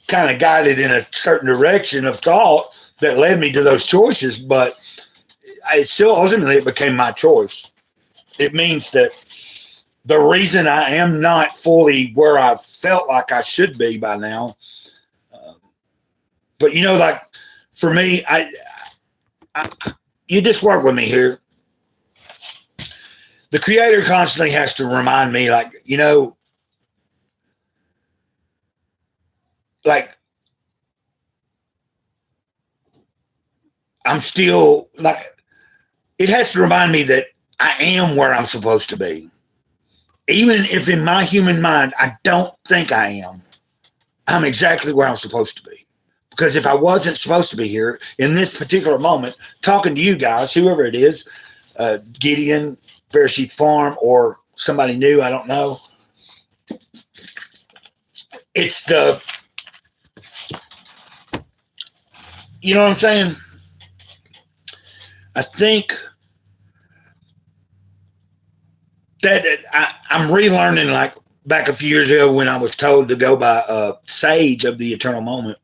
kind of guided in a certain direction of thought that led me to those choices, but ultimately it became my choice. It means that the reason I am not fully where I felt like I should be by now, but like for me, you just work with me here. The creator constantly has to remind me, like, like I'm still, like, it has to remind me that I am where I'm supposed to be. Even if in my human mind, I don't think I am, I'm exactly where I'm supposed to be. Because if I wasn't supposed to be here in this particular moment, talking to you guys, whoever it is, Gideon, Bearsheath Farm, or somebody new, I don't know. It's the, you know what I'm saying? I think that I'm relearning, like back a few years ago when I was told to go by Sage of the Eternal Moment.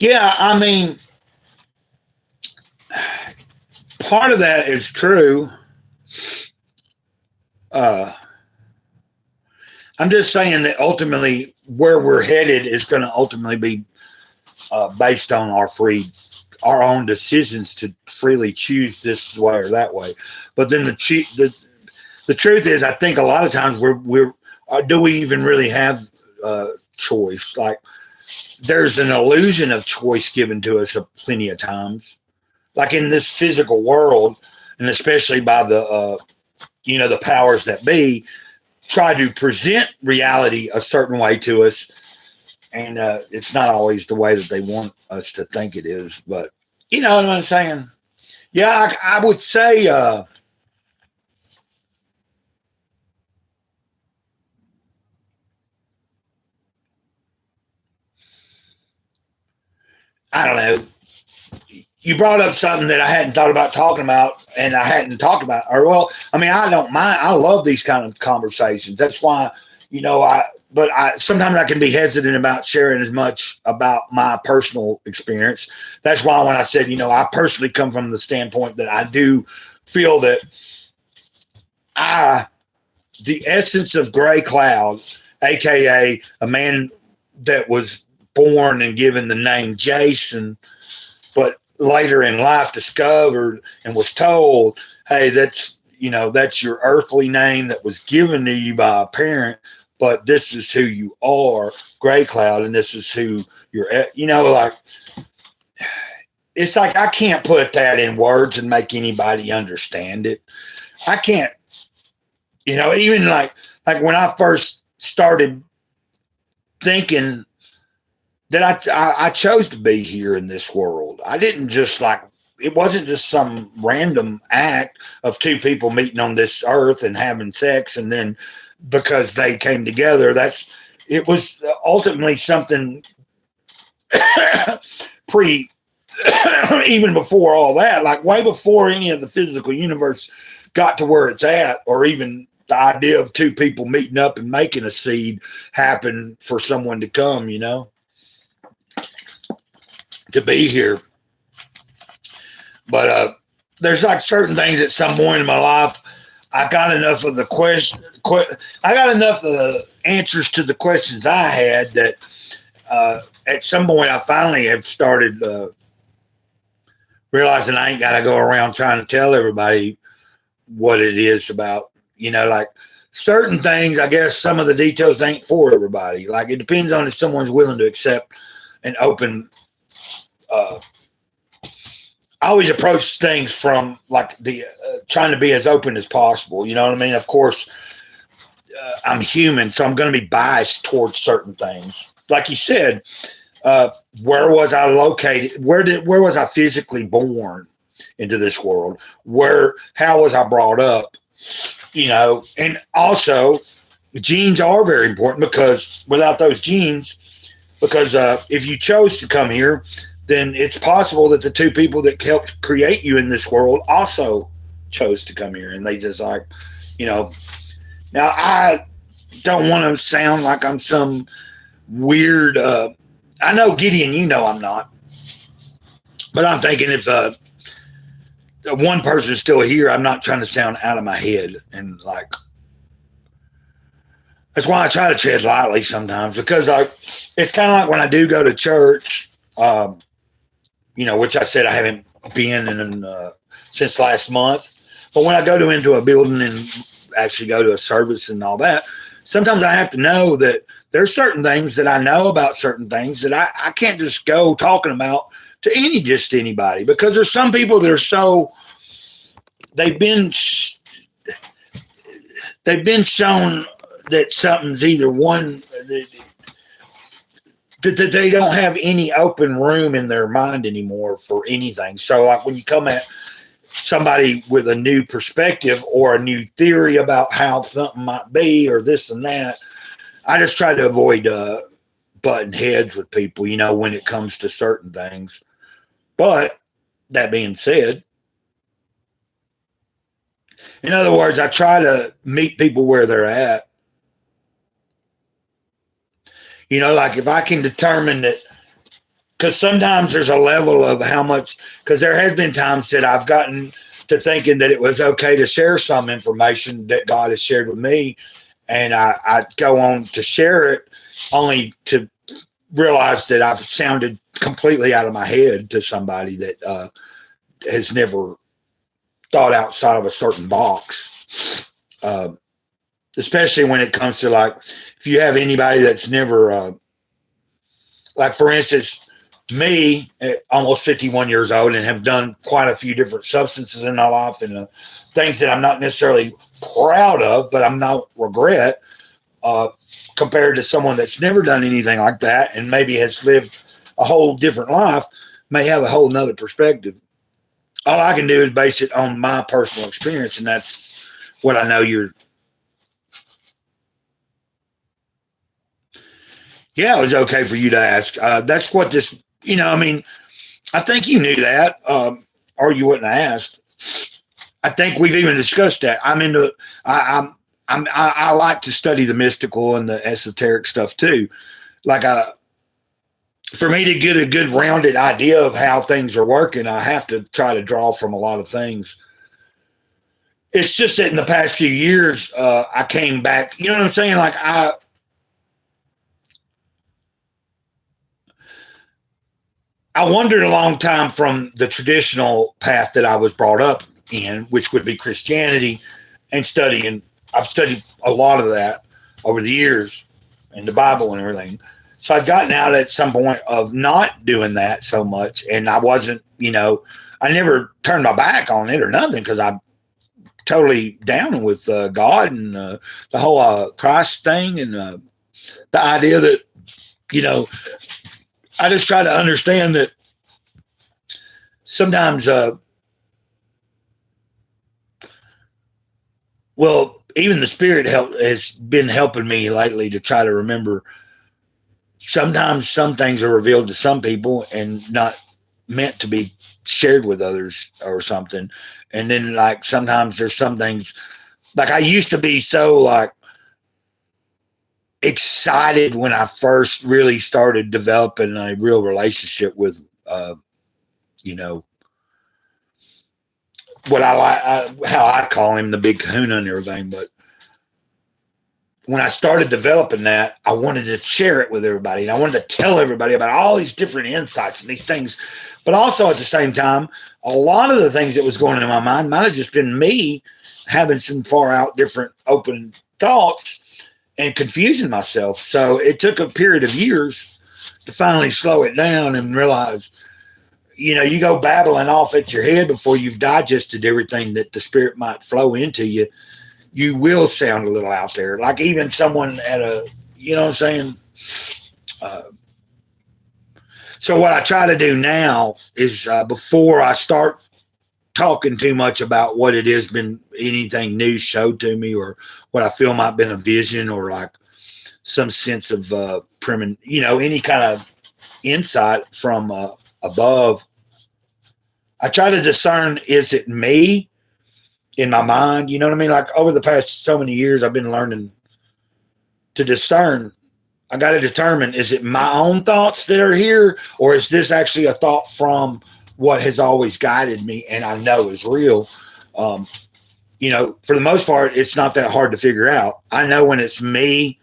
Yeah, I mean, part of that is true. I'm just saying that ultimately where we're headed is going to ultimately be based on our own decisions to freely choose this way or that way. But then the truth is, I think a lot of times do we even really have choice? Like, there's an illusion of choice given to us plenty of times. Like in this physical world, and especially by the the powers that be, try to present reality a certain way to us, and it's not always the way that they want us to think it is. But you know what I'm saying? Yeah, I would say. I don't know. You brought up something that I hadn't thought about talking about, and I hadn't talked about. Or well, I mean, I don't mind. I love these kind of conversations. That's why, But I sometimes I can be hesitant about sharing as much about my personal experience. That's why when I said, I personally come from the standpoint that I do feel that I, the essence of Gray Cloud, aka a man that was born and given the name Jason, but later in life discovered and was told, hey, that's your earthly name that was given to you by a parent, but this is who you are, Gray Cloud, and this is who you're at. Like, it's like I can't put that in words and make anybody understand it. I can't, even like when I first started thinking that I chose to be here in this world. I didn't just it wasn't just some random act of two people meeting on this earth and having sex, and then because they came together, it was ultimately something pre even before all that, like way before any of the physical universe got to where it's at, or even the idea of two people meeting up and making a seed happen for someone to come, to be here. But there's like certain things at some point in my life, I got enough of the I got enough of the answers to the questions I had that at some point I finally have started realizing I ain't got to go around trying to tell everybody what it is about, like certain things. I guess some of the details ain't for everybody. Like it depends on if someone's willing to accept an open. I always approach things from like the trying to be as open as possible. You know what I mean? Of course, I'm human, so I'm going to be biased towards certain things. Like you said, where was I located? Where was I physically born into this world? How was I brought up? And also genes are very important because without those genes, because if you chose to come here, then it's possible that the two people that helped create you in this world also chose to come here, and they just now I don't want to sound like I'm some weird, I know Gideon, I'm not, but I'm thinking if one person is still here, I'm not trying to sound out of my head, and that's why I try to tread lightly sometimes, because it's kind of like when I do go to church, which I said I haven't been in since last month. But when I go into a building and actually go to a service and all that, sometimes I have to know that there's certain things that I know about certain things that I can't just go talking about to anybody, because there's some people that are they've been shown that something's either one that they don't have any open room in their mind anymore for anything. So like when you come at somebody with a new perspective or a new theory about how something might be or this and that, I just try to avoid butting heads with people, when it comes to certain things. But that being said, in other words, I try to meet people where they're at. Like if I can determine that, because sometimes there's a level of how much, because there has been times that I've gotten to thinking that it was okay to share some information that God has shared with me, and I go on to share it only to realize that I've sounded completely out of my head to somebody that has never thought outside of a certain box. Especially when it comes to if you have anybody that's never, for instance, me at almost 51 years old and have done quite a few different substances in my life and things that I'm not necessarily proud of, but I'm not regret, compared to someone that's never done anything like that and maybe has lived a whole different life, may have a whole nother perspective. All I can do is base it on my personal experience, and that's what I know you're. Yeah, it was okay for you to ask. That's what this, I mean, I think you knew that, or you wouldn't have asked. I think we've even discussed that. I like to study the mystical and the esoteric stuff too. Like, for me to get a good rounded idea of how things are working, I have to try to draw from a lot of things. It's just that in the past few years, I came back. You know what I'm saying? Like, I wandered a long time from the traditional path that I was brought up in, which would be Christianity, and studying. I've studied a lot of that over the years and the Bible and everything. So I'd gotten out at some point of not doing that so much. And I wasn't, I never turned my back on it or nothing, because I'm totally down with God and the whole Christ thing, and the idea that, I just try to understand that sometimes, even the Spirit has been helping me lately to try to remember. Sometimes some things are revealed to some people and not meant to be shared with others or something. And then, like, sometimes there's some things, like, I used to be so, like, excited when I first really started developing a real relationship with, what I like, how I call him, the big kahuna and everything. But when I started developing that, I wanted to share it with everybody, and I wanted to tell everybody about all these different insights and these things. But also at the same time, a lot of the things that was going on in my mind might have just been me having some far out different open thoughts and confusing myself. So it took a period of years to finally slow it down and realize, you go babbling off at your head before you've digested everything that the Spirit might flow into you. You will sound a little out there. Like, even someone at you know what I'm saying? So what I try to do now is, before I start talking too much about what it has been, anything new showed to me, or what I feel might have been a vision, or like some sense of any kind of insight from above, I try to discern, is it me in my mind? You know what I mean? Like, over the past so many years, I've been learning to discern. I got to determine, is it my own thoughts that are here, or is this actually a thought from what has always guided me and I know is real? For the most part, it's not that hard to figure out. I know when it's me,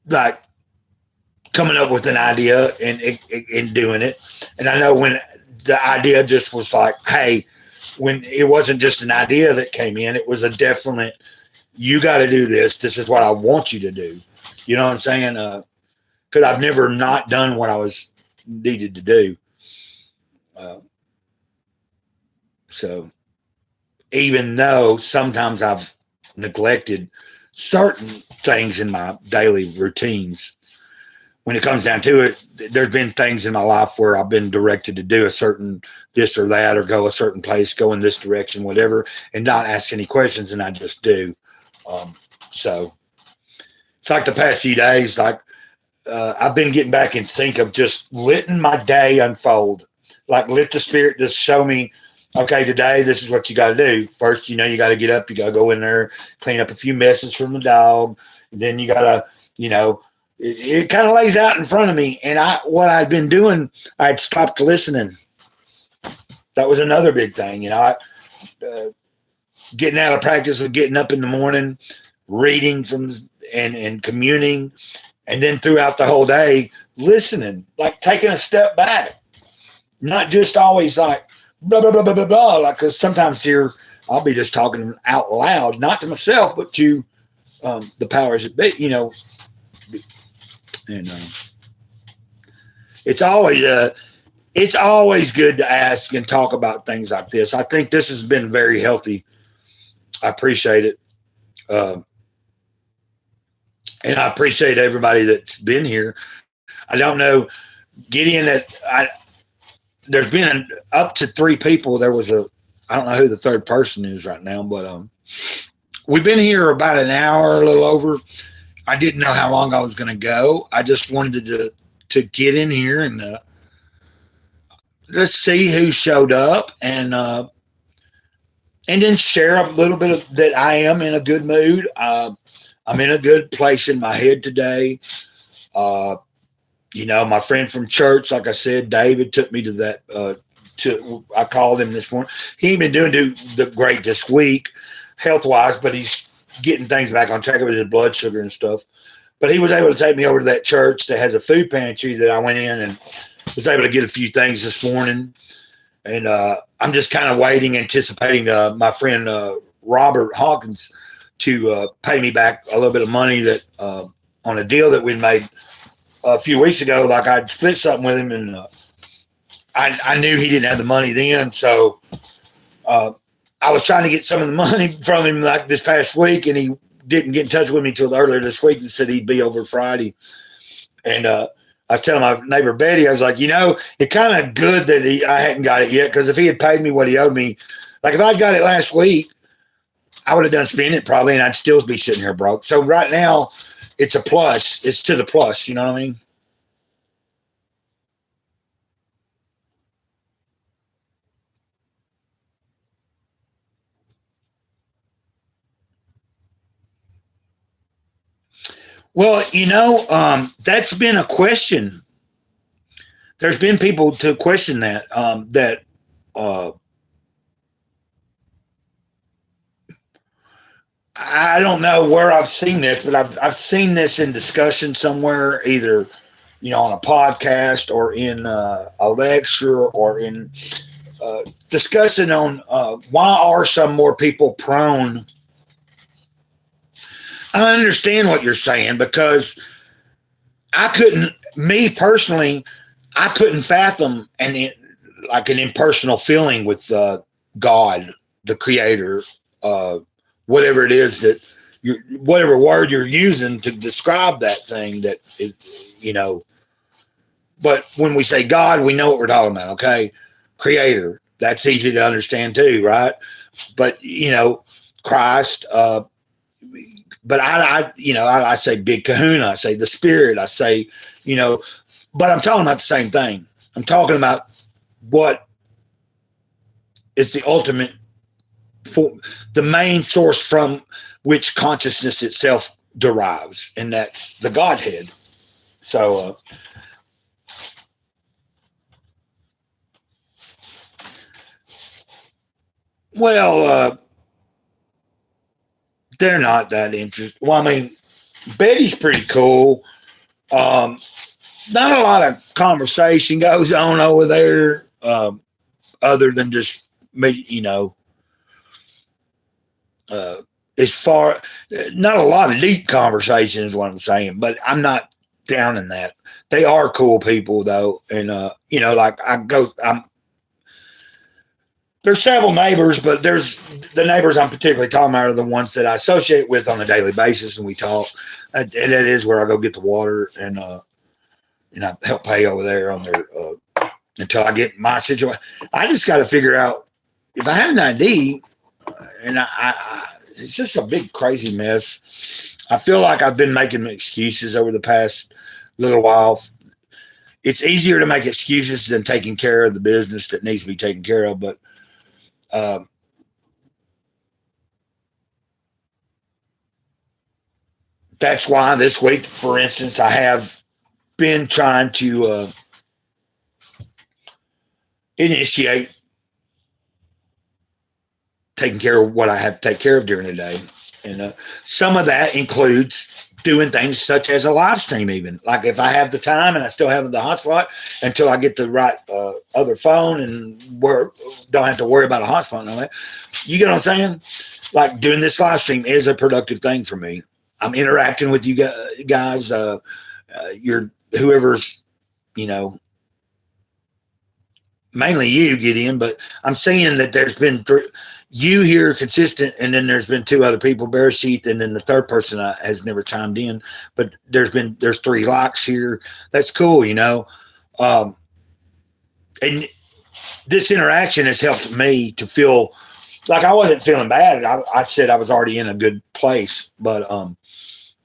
like, coming up with an idea and doing it. And I know when the idea just was like, hey, when it wasn't just an idea that came in, it was a definite, you got to do this. This is what I want you to do. You know what I'm saying? Because I've never not done what I was needed to do. So even though sometimes I've neglected certain things in my daily routines, when it comes down to it, there's been things in my life where I've been directed to do a certain this or that, or go a certain place, go in this direction, whatever, and not ask any questions, and I just do. So it's like the past few days, like, I've been getting back in sync of just letting my day unfold. Like, let the Spirit just show me, okay, today, this is what you got to do. First, you got to get up, you got to go in there, clean up a few messes from the dog. And then you got to, it kind of lays out in front of me. And what I'd been doing, I'd stopped listening. That was another big thing. Getting out of practice of getting up in the morning, reading from and communing, and then throughout the whole day, listening, like taking a step back, not just always like blah, blah, blah, blah, blah, blah. Like, because sometimes here I'll be just talking out loud, not to myself, but to the powers that be, and it's always good to ask and talk about things like this. I think this has been very healthy. I appreciate it. And I appreciate everybody that's been here. I don't know, Gideon, there's been up to 3 people. I don't know who the third person is right now, but we've been here about an hour, a little over. I didn't know how long I was going to go. I just wanted to get in here and let's see who showed up and then share a little bit of that. I am in a good mood. I'm in a good place in my head today. My friend from church, like I said, David, took me to that. I called him this morning. He ain't been doing the great this week, health wise, but he's getting things back on track with his blood sugar and stuff. But he was able to take me over to that church that has a food pantry that I went in and was able to get a few things this morning. And I'm just kind of waiting, anticipating my friend Robert Hawkins to pay me back a little bit of money that on a deal that we made a few weeks ago. Like I'd split something with him, and I knew he didn't have the money then, so I was trying to get some of the money from him like this past week, and he didn't get in touch with me until earlier this week and said he'd be over Friday. And I was telling my neighbor Betty, I was like, it's kind of good that I hadn't got it yet, because if he had paid me what he owed me, like if I'd got it last week, I would have done spending it probably, and I'd still be sitting here broke. So right now, it's a plus. It's to the plus. You know what I mean? Well, that's been a question. There's been people to question that. I don't know where I've seen this, but I've seen this in discussion somewhere, either on a podcast or in a lecture or in discussing on why are some more people prone. I understand what you're saying, because me personally, I couldn't fathom like an impersonal feeling with God, the Creator, whatever it is that whatever word you're using to describe that thing that is, but when we say God, we know what we're talking about. Okay. Creator, that's easy to understand too. Right. But Christ, but I say big kahuna, I say the Spirit, I say, but I'm talking about the same thing. I'm talking about what is the ultimate, for the main source from which consciousness itself derives, and that's the Godhead. So, they're not that interested. Well, I mean, Betty's pretty cool. Not a lot of conversation goes on over there, other than just me, as far, not a lot of deep conversation is what I'm saying, but I'm not down in that. They are cool people though. And, like there's several neighbors, but there's the neighbors I'm particularly talking about are the ones that I associate with on a daily basis, and we talk. And that is where I go get the water, and I help pay over there on their until I get my situation. I just got to figure out if I have an ID, and it's just a big crazy mess. I feel like I've been making excuses over the past little while. It's easier to make excuses than taking care of the business that needs to be taken care of, but that's why this week, for instance, I have been trying to initiate taking care of what I have to take care of during the day. And some of that includes doing things such as a live stream, even. Like if I have the time and I still have the hotspot until I get the right other phone and don't have to worry about a hotspot and all that. You get what I'm saying? Like doing this live stream is a productive thing for me. I'm interacting with you guys. You're whoever's, mainly you get in, but I'm saying that there's been you here consistent, and then there's been two other people, Bear Sheath, and then the third person has never chimed in. But there's three likes here. That's cool, you know. Um, and this interaction has helped me to feel like I wasn't feeling bad. I said I was already in a good place, but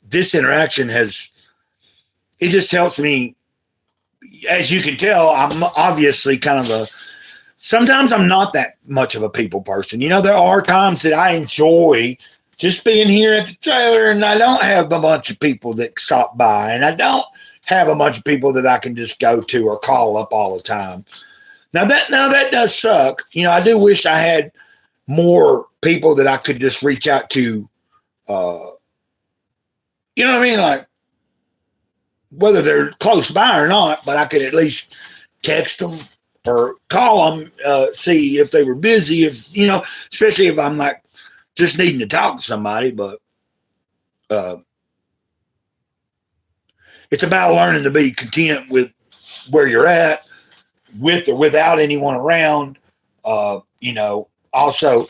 this interaction it just helps me. As you can tell, I'm obviously kind of sometimes I'm not that much of a people person. You know, there are times that I enjoy just being here at the trailer, and I don't have a bunch of people that stop by, and I don't have a bunch of people that I can just go to or call up all the time. Now that does suck. You know, I do wish I had more people that I could just reach out to. You know what I mean? Like, whether they're close by or not, but I could at least text them or call them, see if they were busy, if, you know, especially if I'm like just needing to talk to somebody. But it's about learning to be content with where you're at, with or without anyone around. You know, also,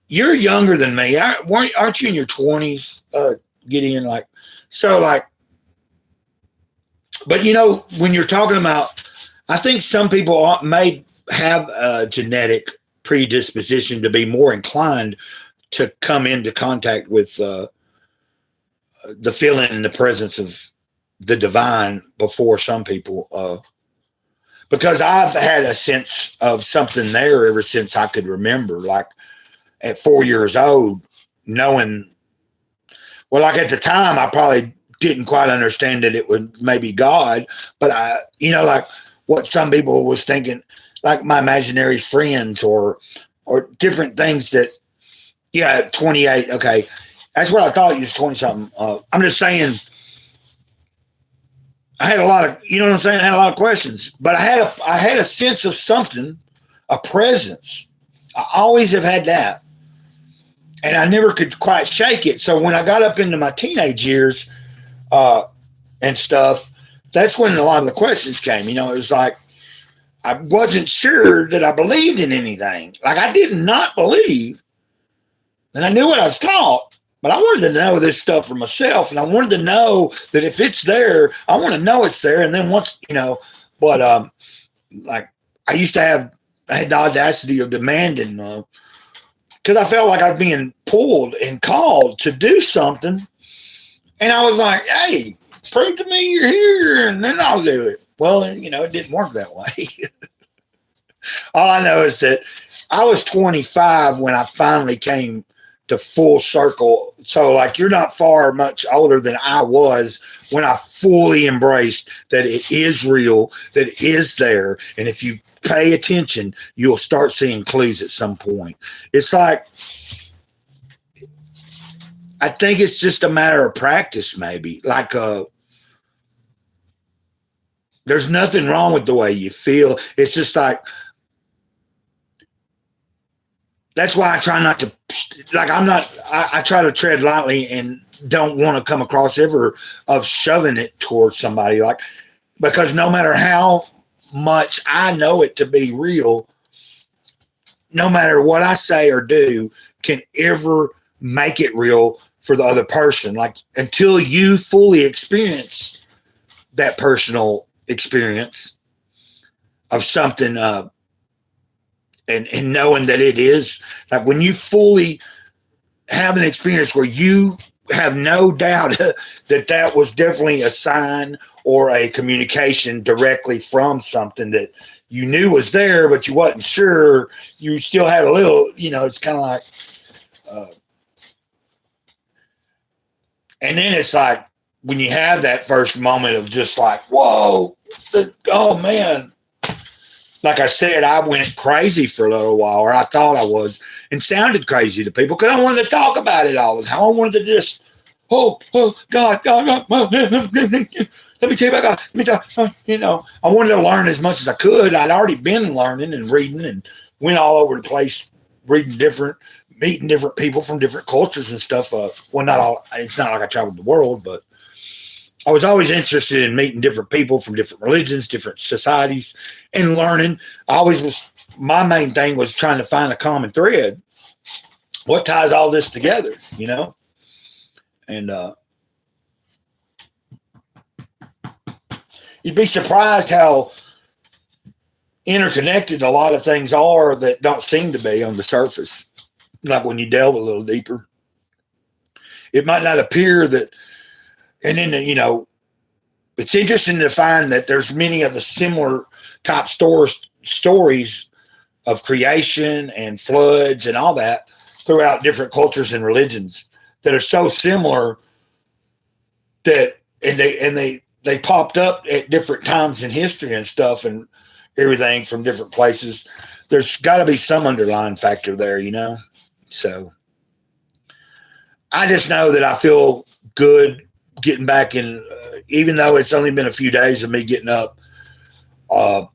you're younger than me. Aren't you in your 20s, Gideon? Like, so like, but you know, when you're talking about, I think some people may have a genetic predisposition to be more inclined to come into contact with the feeling and the presence of the divine before some people. Because I've had a sense of something there ever since I could remember, like at 4 years old, knowing, well, like at the time, I probably didn't quite understand that it was maybe God, but I, you know, like what some people was thinking, like my imaginary friends or different things that, yeah, at 28, okay, that's what I thought you was 20 something. I'm just saying, I had a lot of, you know what I'm saying? I had a lot of questions, but I had a sense of something, a presence. I always have had that, and I never could quite shake it. So when I got up into my teenage years and stuff, that's when a lot of the questions came. You know, it was like I wasn't sure that I believed in anything. Like I did not believe, and I knew what I was taught, but I wanted to know this stuff for myself, and I wanted to know that if it's there, I want to know it's there. And then once, you know, but like I had the audacity of demanding, because I felt like I was being pulled and called to do something. And I was like, hey, prove to me you're here, and then I'll do it. Well, you know, it didn't work that way. All I know is that I was 25 when I finally came to full circle. So, like, you're not far much older than I was when I fully embraced that it is real, that it is there. And if you pay attention, you'll start seeing clues at some point. It's like, I think it's just a matter of practice, maybe. Like, there's nothing wrong with the way you feel. It's just like, that's why I try not to, like, I try to tread lightly and don't want to come across ever of shoving it towards somebody. Like, because no matter how much I know it to be real, no matter what I say or do can ever make it real for the other person. Like, until you fully experience that personal experience of something, and knowing that it is, like, when you fully have an experience where you have no doubt that was definitely a sign or a communication directly from something that you knew was there, but you wasn't sure, you still had a little, you know, it's kind of like, and then it's like, when you have that first moment of just like, whoa, oh man, like I said, I went crazy for a little while, or I thought I was, and sounded crazy to people because I wanted to talk about it all the time. I wanted to just, God, let me tell you about God. Let me talk, you know, I wanted to learn as much as I could. I'd already been learning and reading and went all over the place, meeting different people from different cultures and stuff. Well, not all, it's not like I traveled the world, but I was always interested in meeting different people from different religions, different societies, and learning. I always was, my main thing was trying to find a common thread. What ties all this together, you know? And you'd be surprised how interconnected a lot of things are that don't seem to be on the surface. Like when you delve a little deeper, it might not appear that. And then, you know, it's interesting to find that there's many of the similar type stories of creation and floods and all that throughout different cultures and religions that are so similar that, and they popped up at different times in history and stuff and everything from different places. There's got to be some underlying factor there, you know? So I just know that I feel good getting back in, even though it's only been a few days of me getting up and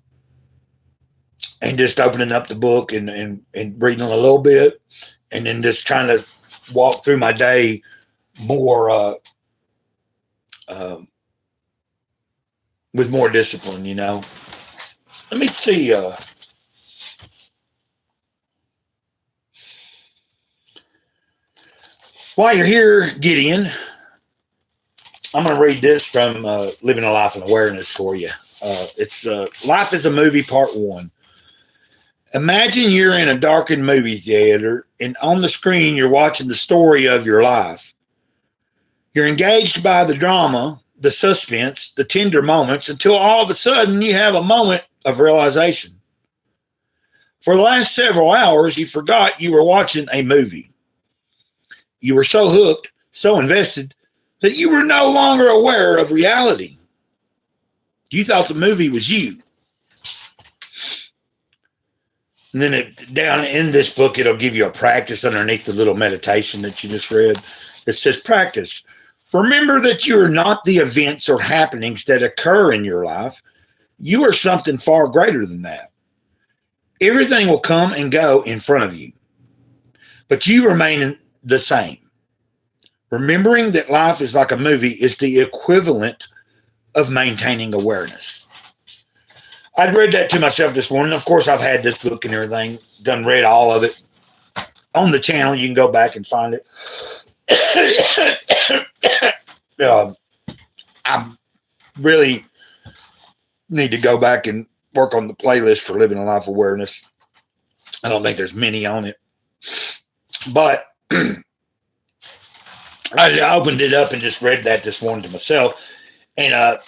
just opening up the book and reading a little bit and then just trying to walk through my day more with more discipline, you know. Let me see. While you're here, Gideon, I'm going to read this from Living a Life in Awareness for you. It's Life is a Movie, Part 1. Imagine you're in a darkened movie theater, and on the screen, you're watching the story of your life. You're engaged by the drama, the suspense, the tender moments, until all of a sudden you have a moment of realization. For the last several hours, you forgot you were watching a movie. You were so hooked, so invested, that you were no longer aware of reality. You thought the movie was you. And then down in this book, it'll give you a practice underneath the little meditation that you just read. It says, practice. Remember that you are not the events or happenings that occur in your life. You are something far greater than that. Everything will come and go in front of you, but you remain the same. Remembering that life is like a movie is the equivalent of maintaining awareness. I'd read that to myself this morning. Of course, I've had this book and everything, done read all of it. On the channel, you can go back and find it. I really need to go back and work on the playlist for Living a Life Awareness. I don't think there's many on it. But I opened it up and just read that this morning to myself. And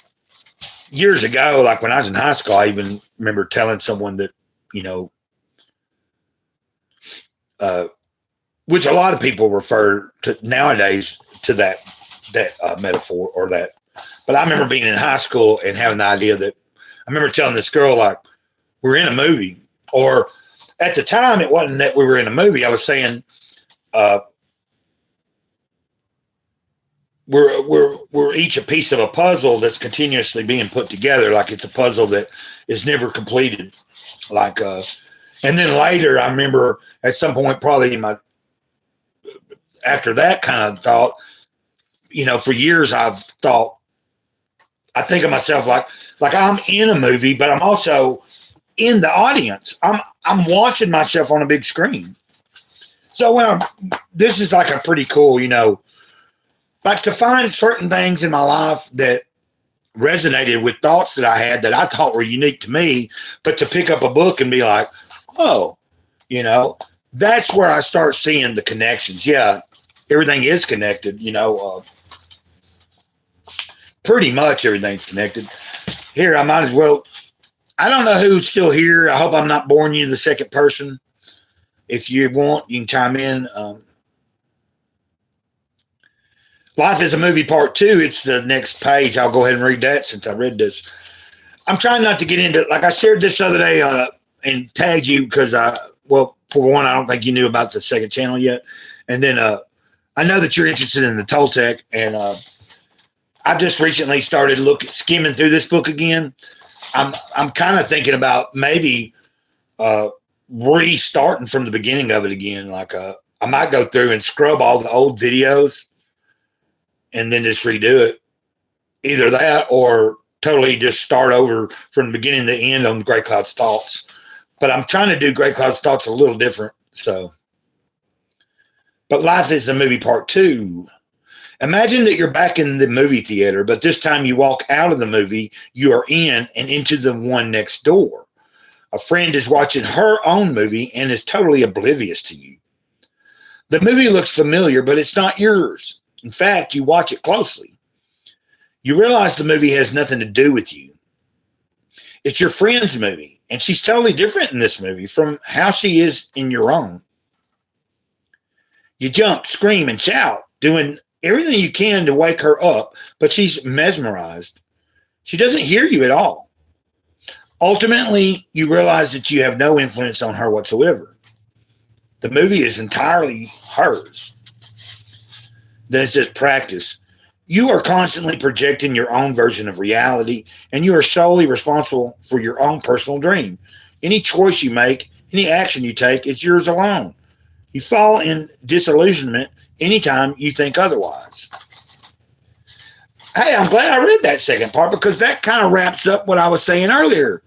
years ago, like when I was in high school, I even remember telling someone that, you know, which a lot of people refer to nowadays to that metaphor or that. But I remember being in high school and having the idea that I remember telling this girl, like, we're in a movie. Or at the time, it wasn't that we were in a movie. I was saying, we're each a piece of a puzzle that's continuously being put together. Like it's a puzzle that is never completed. Like, and then later, I remember at some point, probably after that kind of thought, you know, for years I've thought, I think of myself like I'm in a movie, but I'm also in the audience. I'm watching myself on a big screen. So this is like a pretty cool, you know, like to find certain things in my life that resonated with thoughts that I had that I thought were unique to me, but to pick up a book and be like, oh, you know, that's where I start seeing the connections. Yeah, everything is connected, you know, pretty much everything's connected. Here, I might as well, I don't know who's still here. I hope I'm not boring you to the second person. If you want, you can chime in. Life is a Movie, Part 2. It's the next page. I'll go ahead and read that since I read this. I'm trying not to get into, like I shared this other day and tagged you because, well, for one, I don't think you knew about the second channel yet. And then I know that you're interested in the Toltec, and I've just recently started skimming through this book again. I'm kind of thinking about maybe restarting from the beginning of it again. Like I might go through and scrub all the old videos and then just redo it either that or totally just start over from the beginning to the end on Grey Cloud's Thoughts. But I'm trying to do Grey Cloud's Thoughts a little different. So, but Life is a Movie Part 2. Imagine that you're back in the movie theater, but this time you walk out of the movie you are in and into the one next door. A friend is watching her own movie and is totally oblivious to you. The movie looks familiar, but it's not yours. In fact, you watch it closely. You realize the movie has nothing to do with you. It's your friend's movie, and she's totally different in this movie from how she is in your own. You jump, scream, and shout, doing everything you can to wake her up, but she's mesmerized. She doesn't hear you at all. Ultimately, you realize that you have no influence on her whatsoever. The movie is entirely hers. Then it says practice. You are constantly projecting your own version of reality, and you are solely responsible for your own personal dream. Any choice you make, any action you take is yours alone. You fall in disillusionment anytime you think otherwise. Hey, I'm glad I read that second part because that kind of wraps up what I was saying earlier.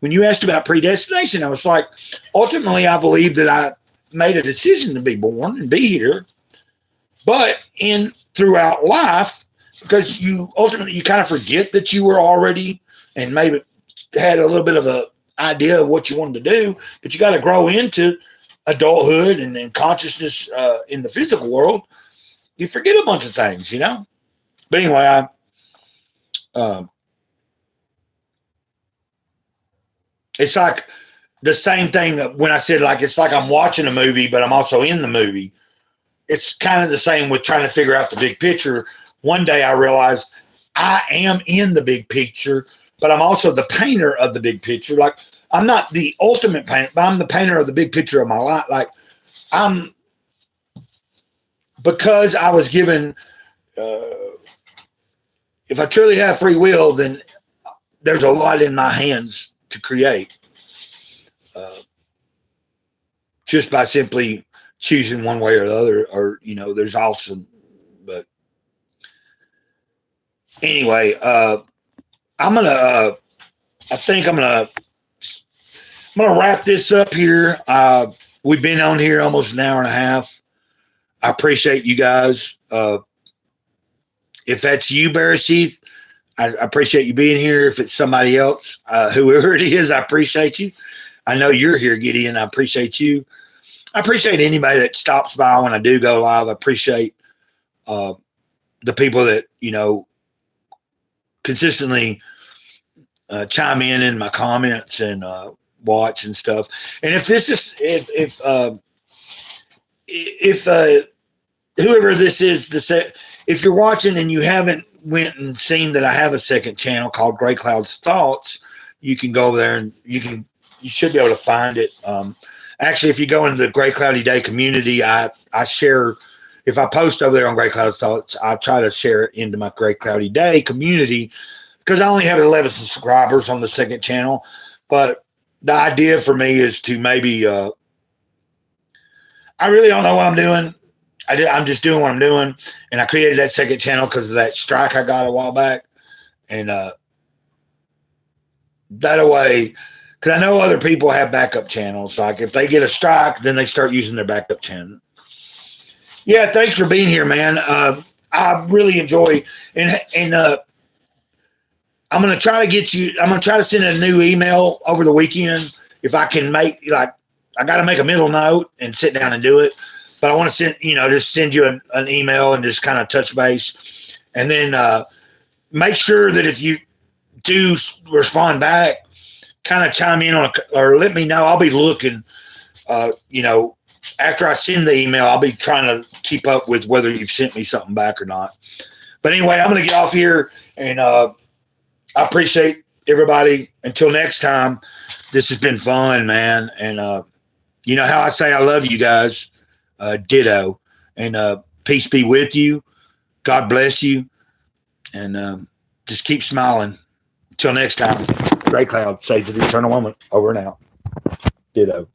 When you asked about predestination, I was like, ultimately, I believe that I made a decision to be born and be here. But throughout life, because you ultimately, you kind of forget that you were already and maybe had a little bit of an idea of what you wanted to do, but you got to grow into adulthood and consciousness in the physical world. You forget a bunch of things, you know? But anyway, it's like the same thing when I said, like, it's like I'm watching a movie, but I'm also in the movie. It's kind of the same with trying to figure out the big picture. One day I realized I am in the big picture, but I'm also the painter of the big picture. Like, I'm not the ultimate painter, but I'm the painter of the big picture of my life. Like, because I was given, if I truly have free will, then there's a lot in my hands to create. Just by simply choosing one way or the other, or, you know, there's also, but anyway, I'm going to wrap this up here. We've been on here almost an hour and a half. I appreciate you guys. If that's you, Bereshith, I appreciate you being here. If it's somebody else, whoever it is, I appreciate you. I know you're here, Gideon. I appreciate you. I appreciate anybody that stops by when I do go live. I appreciate the people that, you know, consistently chime in my comments and watch and stuff. And if this is, if whoever this is, if you're watching and you haven't went and seen that I have a second channel called Grey Cloud's Thoughts, you can go over there and you should be able to find it. Actually, if you go into the Greycloudyday community, I share, if I post over there on Grey Cloud's Thoughts, I try to share it into my Greycloudyday community because I only have 11 subscribers on the second channel. But the idea for me is to maybe, I really don't know what I'm doing. I'm just doing what I'm doing. And I created that second channel because of that strike I got a while back. And that way, because I know other people have backup channels. Like if they get a strike, then they start using their backup channel. Yeah, thanks for being here, man. I really enjoy, and I'm going to try to get you, I'm going to try to send a new email over the weekend. If I can make, like, I got to make a middle note and sit down and do it. But I want to send, just send you an email and just kind of touch base. And then make sure that if you do respond back, kind of chime in on or let me know. I'll be looking, after I send the email, I'll be trying to keep up with whether you've sent me something back or not. But anyway, I'm going to get off here, and I appreciate everybody. Until next time, this has been fun, man. And you know how I say I love you guys. Ditto. And peace be with you. God bless you. And just keep smiling. Until next time, Grey Cloud saves the eternal moment. Over and out. Ditto.